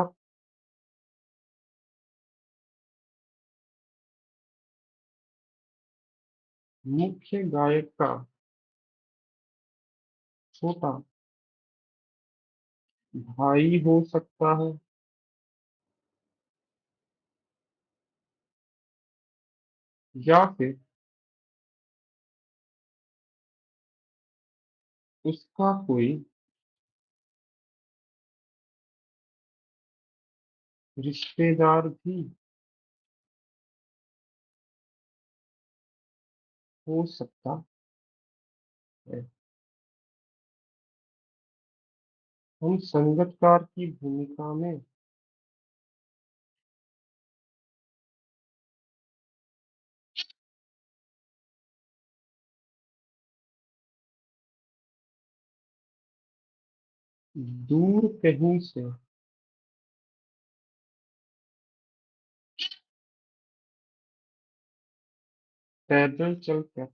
[SPEAKER 1] मुख्य गायक का छोटा भाई हो सकता है या फिर उसका कोई रिश्तेदार भी हो सकता है। हम संगतकार की भूमिका में दूर कहीं से पैदल चलकर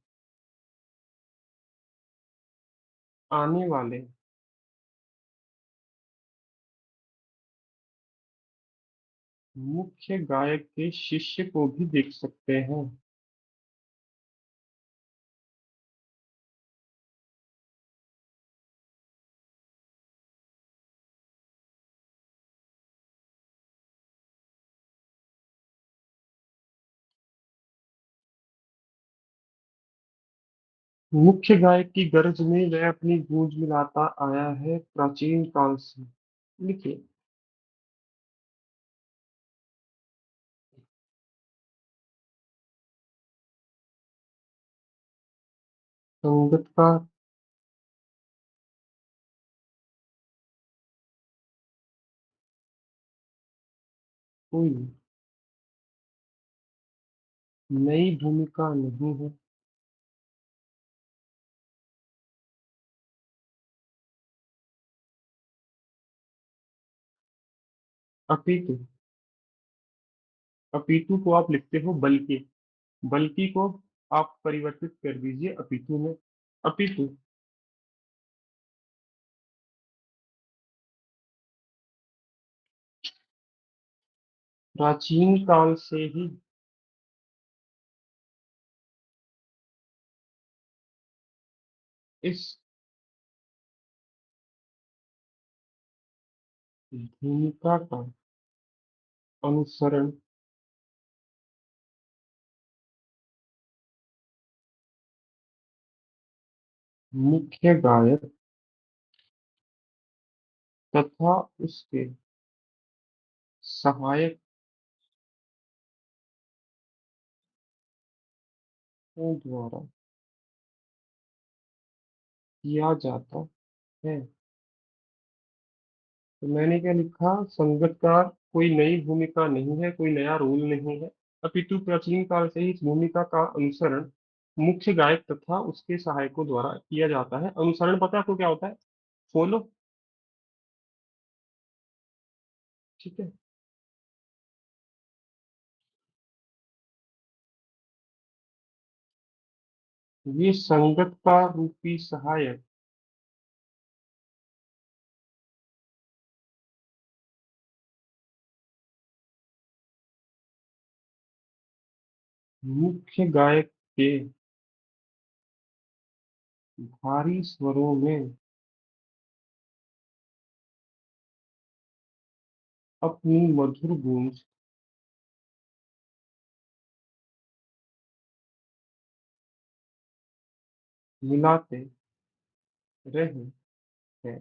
[SPEAKER 1] आने वाले मुख्य गायक के शिष्य को भी देख सकते हैं। मुख्य गायक की गरज में वह अपनी गूंज मिलाता आया है प्राचीन काल से। लिखिए संगीतकार कोई नई भूमिका नहीं है, अपितु अपितु को आप लिखते हो बल्कि, बल्कि को आप परिवर्तित कर दीजिए अपितु में। अपितु प्राचीन काल से ही इस भूमिका का अनुसरण मुख्य गायक तथा उसके सहायकों द्वारा किया जाता है। तो मैंने क्या लिखा, संगीतकार कोई नई भूमिका नहीं है, कोई नया रोल नहीं है, अपितु प्राचीन काल से ही इस भूमिका का अनुसरण मुख्य गायक तथा उसके सहायकों द्वारा किया जाता है। अनुसरण पता है आपको क्या होता है? फॉलो। ठीक है। ये संगत का रूपी सहायक मुख्य गायक के भारी स्वरों में अपनी मधुर गूंज मिलाते रहे हैं।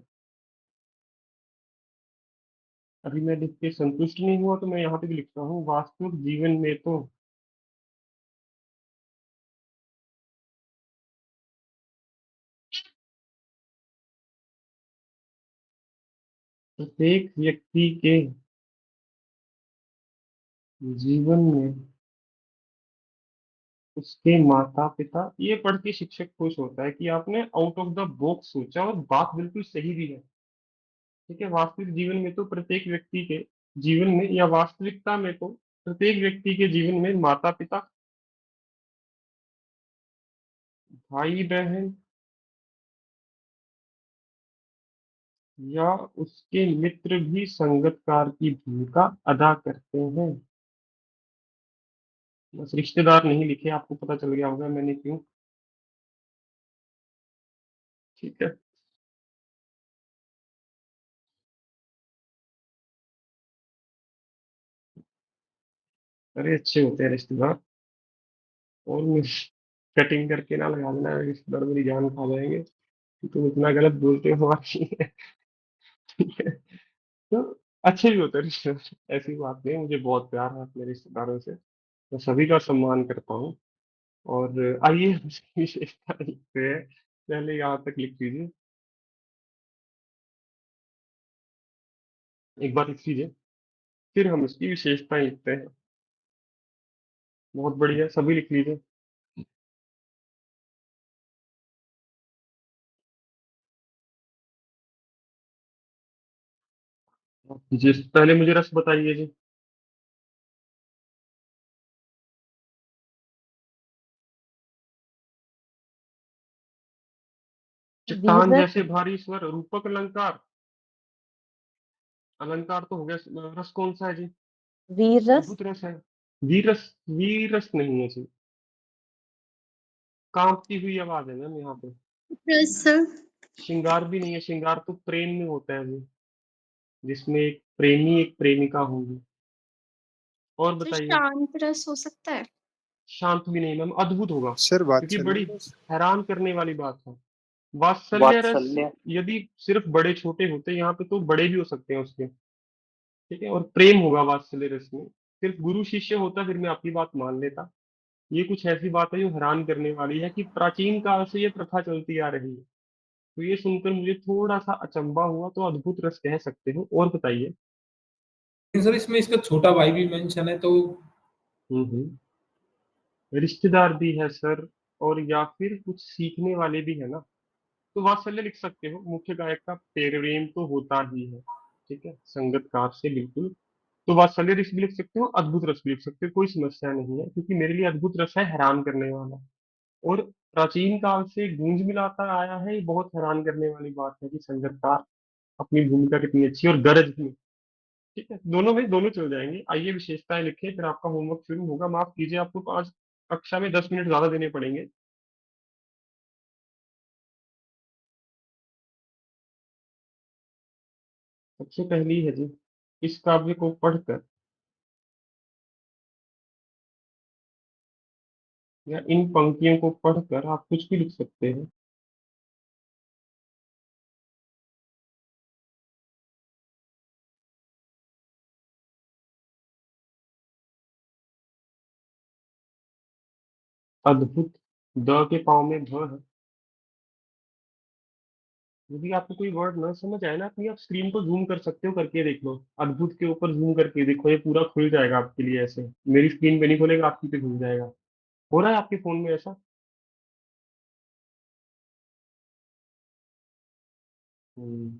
[SPEAKER 1] अभी मैं लिख के संतुष्ट नहीं हुआ तो मैं यहाँ पे भी लिखता हूँ, वास्तविक जीवन में तो प्रत्येक व्यक्ति के जीवन में उसके माता पिता, ये पढ़ के शिक्षक खुश होता है कि आपने आउट ऑफ द बॉक्स सोचा और बात बिल्कुल सही भी है। ठीक है, वास्तविक जीवन में तो प्रत्येक व्यक्ति के जीवन में, या वास्तविकता में तो प्रत्येक व्यक्ति के जीवन में माता पिता, भाई बहन या उसके मित्र भी संगतकार की भूमिका अदा करते हैं। बस रिश्तेदार नहीं लिखे, आपको पता चल गया होगा मैंने क्यों। ठीक है। अरे अच्छे होते हैं रिश्तेदार, और मुझे कटिंग करके ना लगा देना, रिश्तेदार मेरी जान खा जाएंगे कि तुम इतना गलत बोलते हो आखिर। ठीक है। तो अच्छे भी होते हैं रिश्तेदार, ऐसी बात नहीं है, मुझे बहुत प्यार है अपने रिश्तेदारों से, मैं सभी का सम्मान करता हूँ। और आइए हम इसकी विशेषता लिखते हैं। पहले यहाँ तक लिख लीजिए, एक बार लिख लीजिए, फिर हम इसकी विशेषताएं लिखते हैं। बहुत बढ़िया, सभी लिख लीजिए। पहले मुझे रस बताइए जी। चट्टान
[SPEAKER 4] वीर रस,
[SPEAKER 1] जैसे भारी स्वर, रूपक अलंकार। अलंकार तो हो गया, रस कौन सा है जी?
[SPEAKER 4] वीर रस,
[SPEAKER 1] अद्भुत रस है। वीर रस, वीर रस नहीं है जी, कांपती हुई आवाज है मैम यहाँ पे।
[SPEAKER 3] रस सर।
[SPEAKER 1] श्रृंगार भी नहीं है, श्रृंगार तो प्रेम में होता है जी, जिसमें एक प्रेमी एक प्रेमिका होंगी। और
[SPEAKER 3] सर
[SPEAKER 1] बताइए।
[SPEAKER 3] शांत रस हो सकता है।
[SPEAKER 1] शांत भी नहीं मैम, अद्भुत होगा,
[SPEAKER 7] सर
[SPEAKER 1] क्योंकि बड़ी
[SPEAKER 7] वात्सल्य।
[SPEAKER 1] हैरान करने वाली बात है। वात्सल्य रस,
[SPEAKER 7] वात्सल्य।
[SPEAKER 1] यदि सिर्फ बड़े छोटे होते यहाँ पे तो बड़े भी हो सकते हैं उसके। ठीक है, और प्रेम होगा वात्सल्य रस में। सिर्फ गुरु शिष्य होता फिर मैं आपकी बात मान लेता। ये कुछ ऐसी बात है जो हैरान करने वाली है कि प्राचीन काल से ये प्रथा चलती आ रही है। तो ये सुनकर मुझे थोड़ा सा अचंभा हुआ, तो अद्भुत रस कह सकते हो। और बताइए।
[SPEAKER 2] सर इसमें इसका छोटा भाई भी मेंशन है तो
[SPEAKER 1] रिश्तेदार भी है सर, और या फिर कुछ सीखने वाले भी है ना, तो वात्सल्य लिख सकते हो। मुख्य गायक का प्रेम तो होता ही है, ठीक है, संगतकार से बिल्कुल। तो वात्सल्य रस भी लिख सकते हो, अद्भुत रस भी लिख सकते हो, कोई समस्या नहीं है, क्योंकि मेरे लिए अद्भुत रस है हैरान करने वाला। और प्राचीन काल से गूंज मिलाता आया है, ये बहुत हैरान करने वाली बात है कि संगतकार अपनी भूमिका कितनी अच्छी है, और गरज भी। ठीक है, दोनों में दोनों चल जाएंगे। आइए विशेषताएं लिखें, फिर आपका होमवर्क शुरू होगा। माफ कीजिए, आपको तो आज कक्षा में 10 मिनट ज्यादा देने पड़ेंगे। सबसे पहली है जी, इस काव्य को पढ़कर या इन पंक्तियों को पढ़कर आप कुछ भी लिख सकते हैं। अद्भुत, द के पाँव में भ है। यदि आपको कोई वर्ड ना समझ आए ना, अपनी आप स्क्रीन को जूम कर सकते हो, करके देख लो। अद्भुत के ऊपर जूम करके देखो, ये पूरा खुल जाएगा आपके लिए। ऐसे मेरी स्क्रीन पे नहीं खुलेगा, आपकी पे खुल जाएगा। हो रहा है आपके फोन में ऐसा? हम्म,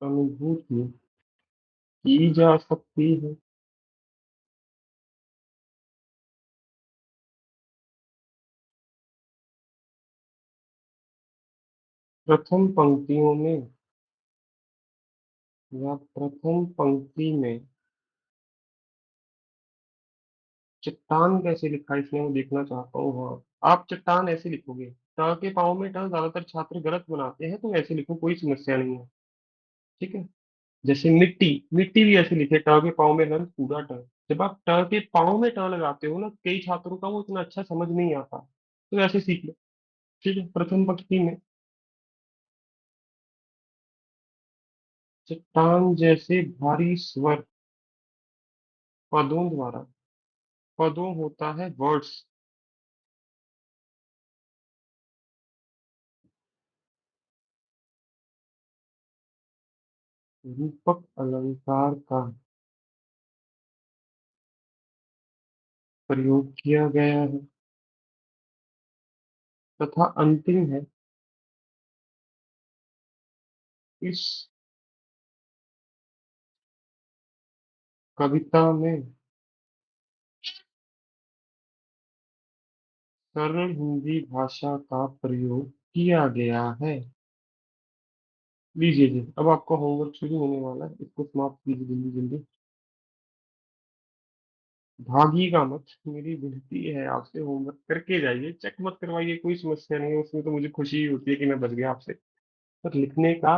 [SPEAKER 1] अनुभूति की जा सकती है। प्रथम पंक्तियों में या प्रथम पंक्ति में चट्टान कैसे लिखा है इसमें मैं देखना चाहता हूँ। हाँ, आप चट्टान ऐसे लिखोगे। ट के पाँव में ट ज्यादातर छात्र गलत बनाते हैं, तो ऐसे लिखो, कोई समस्या नहीं है। ठीक है। जैसे मिट्टी, मिट्टी भी ऐसे लिखे, ट के पाँव में लंग पूरा ट। जब आप ट के पाँव में ट लगाते हो ना, कई छात्रों का वो इतना अच्छा समझ नहीं आता, तो ऐसे सीख लो। ठीक है। प्रथम पंक्ति में चट्टान जैसे भारी स्वर पदों द्वारा, पदों होता है वर्ड्स, रूपक अलंकार का प्रयोग किया गया है, तथा अंतिम है, इस कविता में सरल हिंदी भाषा का प्रयोग किया गया है। लीजिए जी, अब आपका होमवर्क शुरू होने वाला है, इसको समाप्त कीजिए जल्दी जल्दी। भागिएगा मत, मेरी विनती है आपसे, होमवर्क करके जाइए, चेक मत करवाइए, कोई समस्या नहीं है उसमें, तो मुझे खुशी होती है कि मैं बच गया आपसे। पर लिखने का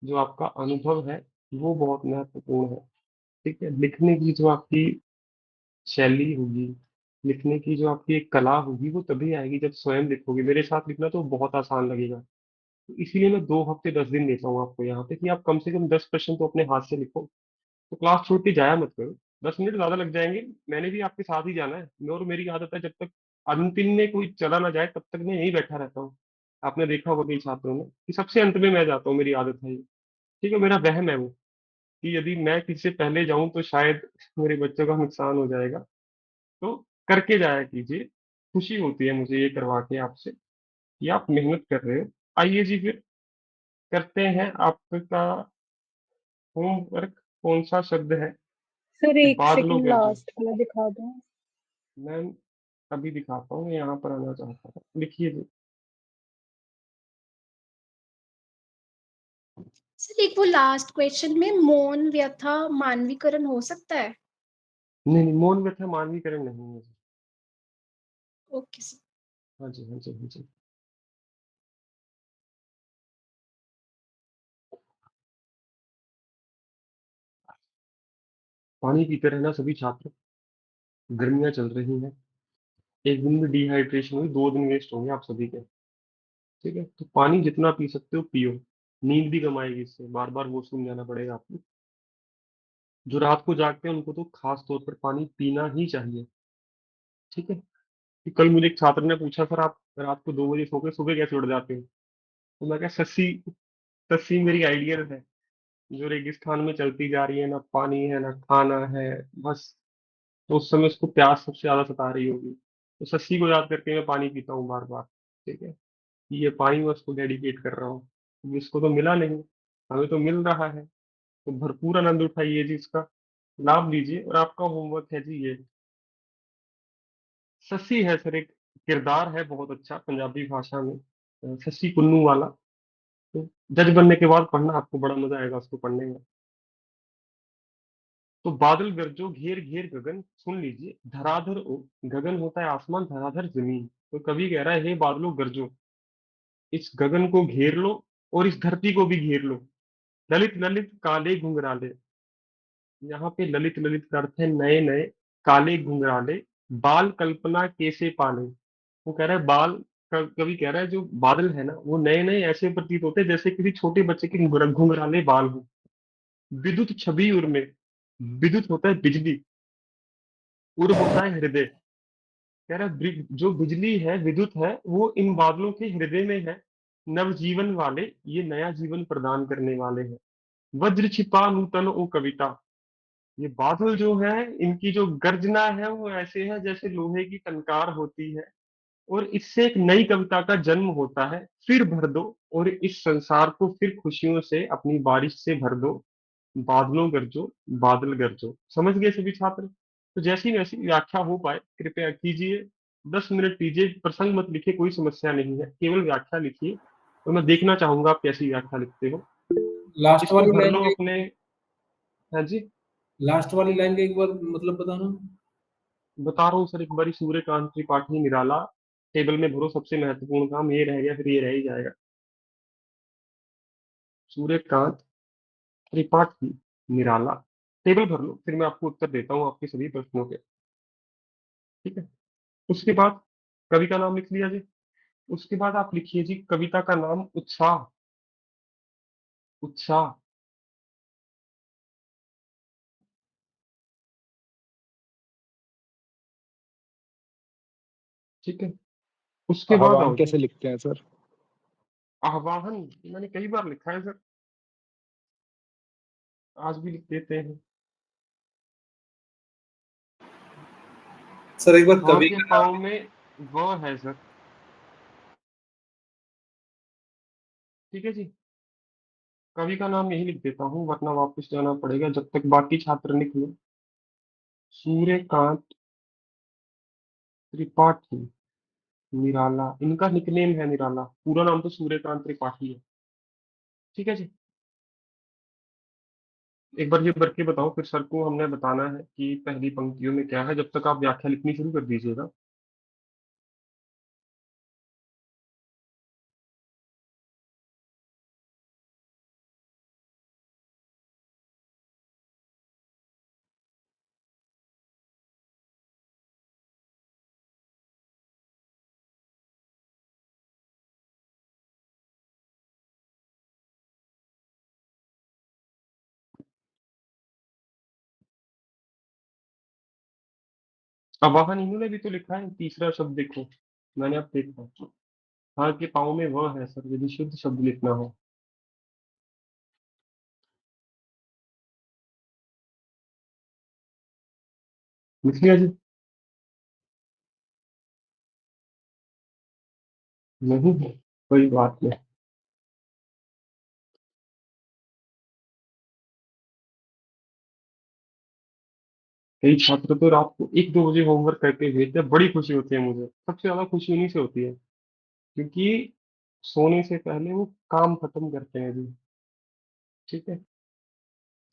[SPEAKER 1] जो आपका अनुभव है वो बहुत महत्वपूर्ण है। ठीक है। लिखने की जो आपकी शैली होगी, लिखने की जो आपकी एक कला होगी, वो तभी आएगी जब स्वयं लिखोगे। मेरे साथ लिखना तो बहुत आसान लगेगा, तो इसीलिए मैं 2 हफ्ते 10 दिन देता हूँ आपको यहाँ पे, कि आप कम से कम 10 प्रश्न तो अपने हाथ से लिखो। तो क्लास छोड़ के जाया मत करो, 10 मिनट ज्यादा लग जाएंगे, मैंने भी आपके साथ ही जाना है। और मेरी आदत है, जब तक अंतिम में कोई चला ना जाए तब तक मैं यहीं बैठा रहता हूँ। आपने देखा होगा कई छात्रों में कि सबसे अंत में मैं जाता हूँ, मेरी आदत है ये। ठीक है। मेरा वहम है वो, कि यदि मैं किसी से पहले जाऊं तो शायद मेरे बच्चों का नुकसान हो जाएगा। तो करके जाया कीजिए, खुशी होती है मुझे ये करवा के आपसे, कि आप मेहनत कर रहे हो। आइए जी, फिर करते हैं आपका होमवर्क। कौन सा शब्द है
[SPEAKER 6] सर
[SPEAKER 1] कि
[SPEAKER 6] एक
[SPEAKER 1] बादलों
[SPEAKER 6] सेकंड
[SPEAKER 1] गरजे।
[SPEAKER 6] लास्ट वाला दिखा दो।
[SPEAKER 1] मैं अभी दिखाता हूँ, यहाँ पर आना चाहता था, लिखिए जी।
[SPEAKER 3] सर एक वो लास्ट क्वेश्चन में मौन व्यथा मानवीकरण हो सकता है?
[SPEAKER 1] नहीं नहीं, मौन व्यथा मानवीकरण नहीं है जी।
[SPEAKER 3] Okay sir.
[SPEAKER 1] हाँ जी, हाँ जी, हाँ जी। पानी पीते रहना सभी छात्र, गर्मियां चल रही हैं, एक दिन में डिहाइड्रेशन हुई, 2 दिन वेस्ट होंगे आप सभी के। ठीक है। तो पानी जितना पी सकते हो पियो, नींद भी कम आएगी इससे, बार बार वॉशरूम जाना पड़ेगा आपको। जो रात को जागते हैं उनको तो खास तौर पर पानी पीना ही चाहिए। ठीक है। कि कल मुझे एक छात्र ने पूछा, सर आप रात को 2 बजे सो के सुबह कैसे उठ जाते हो? तो मैं क्या, सस्सी, सस्सी मेरी आइडियल है, जो रेगिस्तान में चलती जा रही है, ना पानी है ना खाना है, बस। तो उस समय उसको प्यास सबसे ज्यादा सता रही होगी, तो सस्सी को याद करके मैं पानी पीता हूँ बार बार। ठीक है। ये पानी मैं उसको डेडिकेट कर रहा हूँ, क्योंकि इसको तो मिला नहीं, हमें तो मिल रहा है। तो भरपूर आनंद उठाइए जी, इसका लाभ लीजिए। और आपका होमवर्क है जी ये, सस्सी है सर, एक किरदार है बहुत अच्छा पंजाबी भाषा में, सस्सी पुन्नू वाला। तो जज बनने के बाद पढ़ना, आपको बड़ा मजा आएगा उसको पढ़ने में। तो बादल गरजो घेर घेर गगन, सुन लीजिए, धराधर गगन होता है आसमान, धराधर जमीन। तो कवि कह रहा है, हे बादलों गरजो, इस गगन को घेर लो, और इस धरती को भी घेर लो। ललित ललित काले घुंघराले, यहाँ पे ललित ललित का अर्थ है नए नए, काले घुंघराले, बाल कल्पना कैसे पाले। वो कह रहा है बाल, कवि कह रहा है जो बादल है ना, वो नए नए ऐसे प्रतीत होते हैं जैसे किसी छोटे बच्चे के घुंघराले बाल हो। विद्युत छवि उर में, विद्युत होता है बिजली, उर होता है हृदय। कह रहा है जो बिजली है, विद्युत है, वो इन बादलों के हृदय में है। नवजीवन वाले, ये नया जीवन प्रदान करने वाले हैं। वज्र छिपा नूतन ओ कविता, ये बादल जो है, इनकी जो गर्जना है वो ऐसे है जैसे लोहे की टंकार होती है। और इससे एक नई कविता का जन्म होता है। फिर भर दो और इस संसार को फिर खुशियों से अपनी बारिश से भर दो, बादलों गरजो, बादल गरजो। समझ गए सभी छात्र? तो जैसी वैसी व्याख्या हो पाए कृपया कीजिए। 10 मिनट दीजिए, प्रसंग मत लिखिए, कोई समस्या नहीं है, केवल व्याख्या लिखिए। तो मैं देखना चाहूंगा आप कैसी व्याख्या लिखते हो।
[SPEAKER 2] लास्ट
[SPEAKER 1] इसको
[SPEAKER 2] वाली
[SPEAKER 1] भर
[SPEAKER 2] लाइन
[SPEAKER 1] लो
[SPEAKER 2] के
[SPEAKER 1] अपने। हाँ जी,
[SPEAKER 2] लास्ट वाली लाइन का एक बार मतलब बताना।
[SPEAKER 1] बता रहा हूँ सर एक बारी। सूर्यकांत त्रिपाठी निराला, टेबल में भरो, सबसे महत्वपूर्ण काम ये रह गया, फिर ये रह ही जाएगा। सूर्यकांत त्रिपाठी निराला, टेबल भर लो, फिर मैं आपको उत्तर देता हूँ आपके सभी प्रश्नों के। ठीक है। उसके बाद कवि का नाम लिख लिया जी। उसके बाद आप लिखिए जी कविता का नाम उत्साह। उत्साह। ठीक है। उसके बाद
[SPEAKER 9] आह्वान
[SPEAKER 1] आओ जी
[SPEAKER 9] कैसे लिखते हैं सर?
[SPEAKER 1] आह्वान। मैंने कई बार लिखा है सर, आज भी लिख देते हैं।
[SPEAKER 2] सर एक बार
[SPEAKER 1] हाँ
[SPEAKER 2] कवि
[SPEAKER 1] के
[SPEAKER 2] का
[SPEAKER 1] पाँव
[SPEAKER 2] नाम।
[SPEAKER 1] में व है सर। ठीक है जी। कवि का नाम यही लिख देता हूँ, वरना वापस जाना पड़ेगा जब तक बाकी छात्र लिख लो। सूर्यकांत त्रिपाठी निराला, इनका निकनेम है निराला, पूरा नाम तो सूर्यकांत त्रिपाठी है। ठीक है जी। एक बार ये भर के बताओ, फिर सर को हमने बताना है कि पहली पंक्तियों में क्या है। जब तक आप व्याख्या लिखनी शुरू कर दीजिएगा। आवाहन इन्होंने भी तो लिखा है, तीसरा शब्द देखो, मैंने अब देखा। हाँ के पाँव में वह है सर, यदि शुद्ध शब्द लिखना हो। लिख लिया जी? नहीं, कोई बात नहीं। कई छात्र तो रात को 1-2 बजे होमवर्क करके भेजते हैं, बड़ी खुशी होती है मुझे। सबसे ज्यादा खुशी उन्हीं से होती है, क्योंकि सोने से पहले वो काम खत्म करते हैं जी। ठीक है।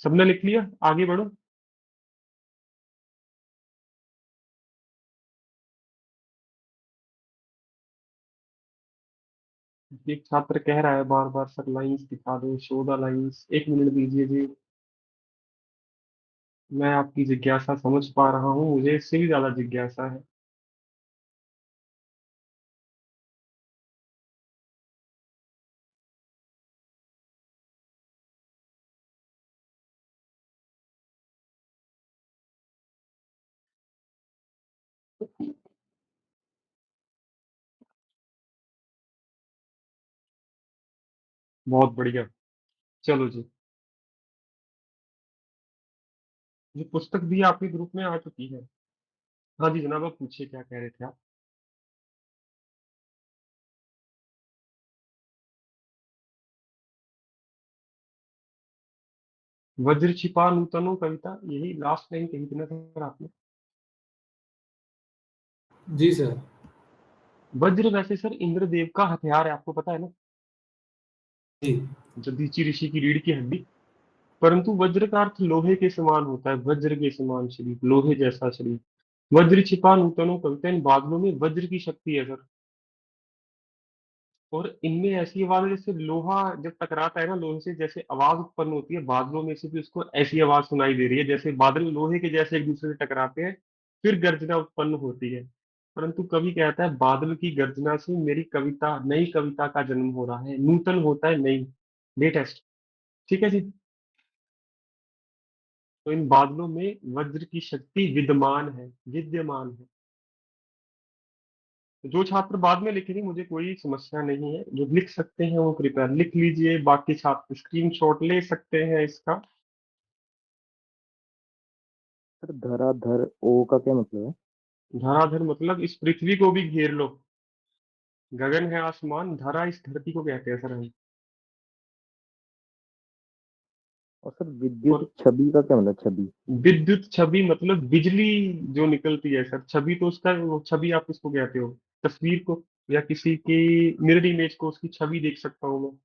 [SPEAKER 1] सबने लिख लिया? आगे बढ़ो। एक छात्र कह रहा है बार बार सर लाइंस दिखा दो, शो द लाइंस। 1 मिनट दीजिए जी। मैं आपकी जिज्ञासा समझ पा रहा हूँ, मुझे इससे भी ज्यादा जिज्ञासा है। बहुत बढ़िया। चलो जी, ये पुस्तक भी आपके ग्रुप में आ चुकी है। हाँ जी जनाब, आप पूछिए क्या कह रहे थे आप। वज्र छिपा नूतनो कविता, यही लास्ट लाइन कही थी ना सर आपने?
[SPEAKER 2] जी सर।
[SPEAKER 1] वज्र वैसे सर इंद्रदेव का हथियार है, आपको पता है ना?
[SPEAKER 2] जी।
[SPEAKER 1] दधीचि ऋषि की रीढ़ की हड्डी। परंतु वज्र का अर्थ लोहे के समान होता है, वज्र के समान शरीर, लोहे जैसा शरीर। वज्र छिपा नूतनो कविता, इन बादलों में वज्र की शक्ति है सर। और इनमें ऐसी आवाज है, जैसे लोहा जब टकराता है ना लोहे से, जैसे आवाज उत्पन्न होती है, बादलों में से भी उसको ऐसी आवाज सुनाई दे रही है, जैसे बादल लोहे के जैसे एक दूसरे से टकराते हैं, फिर गर्जना उत्पन्न होती है। परंतु कवि कहता है बादल की गर्जना से मेरी कविता, नई कविता का जन्म हो रहा है। नूतन होता है नई, लेटेस्ट। ठीक है जी। तो इन बादलों में वज्र की शक्ति विद्यमान है, विद्यमान है। जो छात्र बाद में लिखेंगे मुझे कोई समस्या नहीं है, जो लिख सकते हैं वो कृपया लिख लीजिए, बाकी छात्र स्क्रीनशॉट ले सकते हैं इसका।
[SPEAKER 10] सर धराधर ओ का क्या मतलब है?
[SPEAKER 1] धराधर मतलब इस पृथ्वी को भी घेर लो। गगन है आसमान, धरा इस धरती को कहते हैं सर हम।
[SPEAKER 10] और सर विद्युत
[SPEAKER 1] और
[SPEAKER 10] छवि का क्या मतलब, छवि?
[SPEAKER 1] विद्युत छवि मतलब बिजली जो निकलती है सर। छवि तो उसका, वो छवि आप उसको कहते हो, तस्वीर को, या किसी की मिरर इमेज को, उसकी छवि देख सकता हूँ मैं।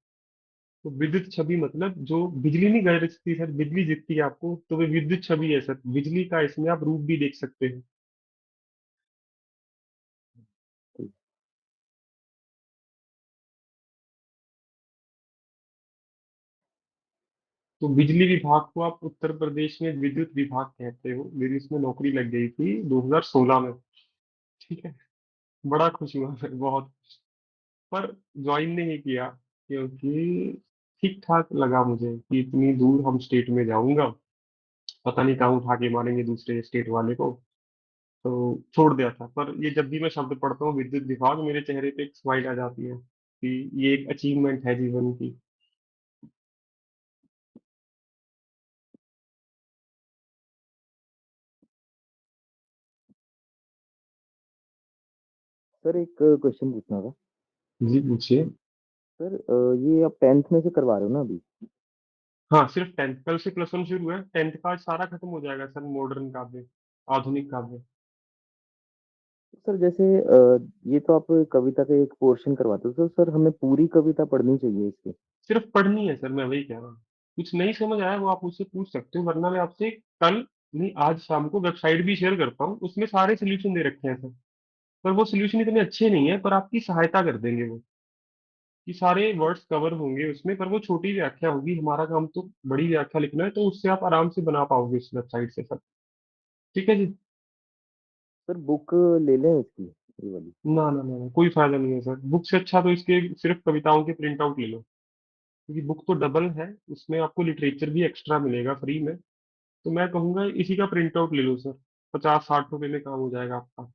[SPEAKER 1] तो विद्युत छवि मतलब जो बिजली नहीं गरजती सर, बिजली दिखती है आपको तो वो विद्युत छवि है सर। बिजली का इसमें आप रूप भी देख सकते हैं।
[SPEAKER 10] ठीक।
[SPEAKER 1] तो बिजली विभाग को आप उत्तर प्रदेश में विद्युत विभाग कहते हो। मेरी इसमें नौकरी लग गई थी 2016 में। ठीक है। बड़ा खुश हुआ मैं, बहुत। पर ज्वाइन नहीं किया, क्योंकि ठीक ठाक लगा मुझे कि इतनी दूर हम स्टेट में जाऊंगा, पता नहीं कहाँ उठा के मारेंगे दूसरे स्टेट वाले को। तो छोड़ दिया था। पर ये जब भी मैं शब्द पढ़ता हूँ विद्युत विभाग, मेरे चेहरे पे एक स्माइल आ जाती है कि ये एक अचीवमेंट है जीवन की।
[SPEAKER 10] सर एक क्वेश्चन पूछना था।
[SPEAKER 1] जी पूछिए।
[SPEAKER 10] सर ये आप 10th में से करवा रहे हो ना अभी?
[SPEAKER 1] हाँ, सिर्फ 10th, कल से +1 शुरू है। 10th का आज सारा खत्म हो जाएगा सर, मॉडर्न काव्य, आधुनिक काव्य।
[SPEAKER 10] सर जैसे ये तो आप कविता का एक पोर्शन करवाते हो, तो सर हमें पूरी कविता पढ़नी चाहिए इसकी।
[SPEAKER 1] सिर्फ पढ़नी है सर, मैं वही कह रहा हूँ। कुछ नहीं समझ आया वो आप मुझसे पूछ सकते हो, वरना मैं आपसे कल, नहीं आज शाम को वेबसाइट भी शेयर करता हूँ, उसमें सारे सोल्यूशन दे रखे हैं सर। पर वो सोल्यूशन इतने अच्छे नहीं है, पर आपकी सहायता कर देंगे वो, कि सारे वर्ड्स कवर होंगे उसमें। पर वो छोटी व्याख्या होगी, हमारा काम तो बड़ी व्याख्या लिखना है, तो उससे आप आराम से बना पाओगे इस वेबसाइट से सर। ठीक है जी।
[SPEAKER 10] सर बुक ले लें इसकी, ये वाली?
[SPEAKER 1] ना ना ना ना, कोई फायदा नहीं है सर। बुक से अच्छा तो इसके सिर्फ कविताओं के प्रिंट आउट ले लो, क्योंकि बुक तो डबल है, उसमें आपको लिटरेचर भी एक्स्ट्रा मिलेगा फ्री में। तो मैं कहूंगा इसी का प्रिंट आउट ले लो सर, 50-60 रुपए में काम हो जाएगा आपका।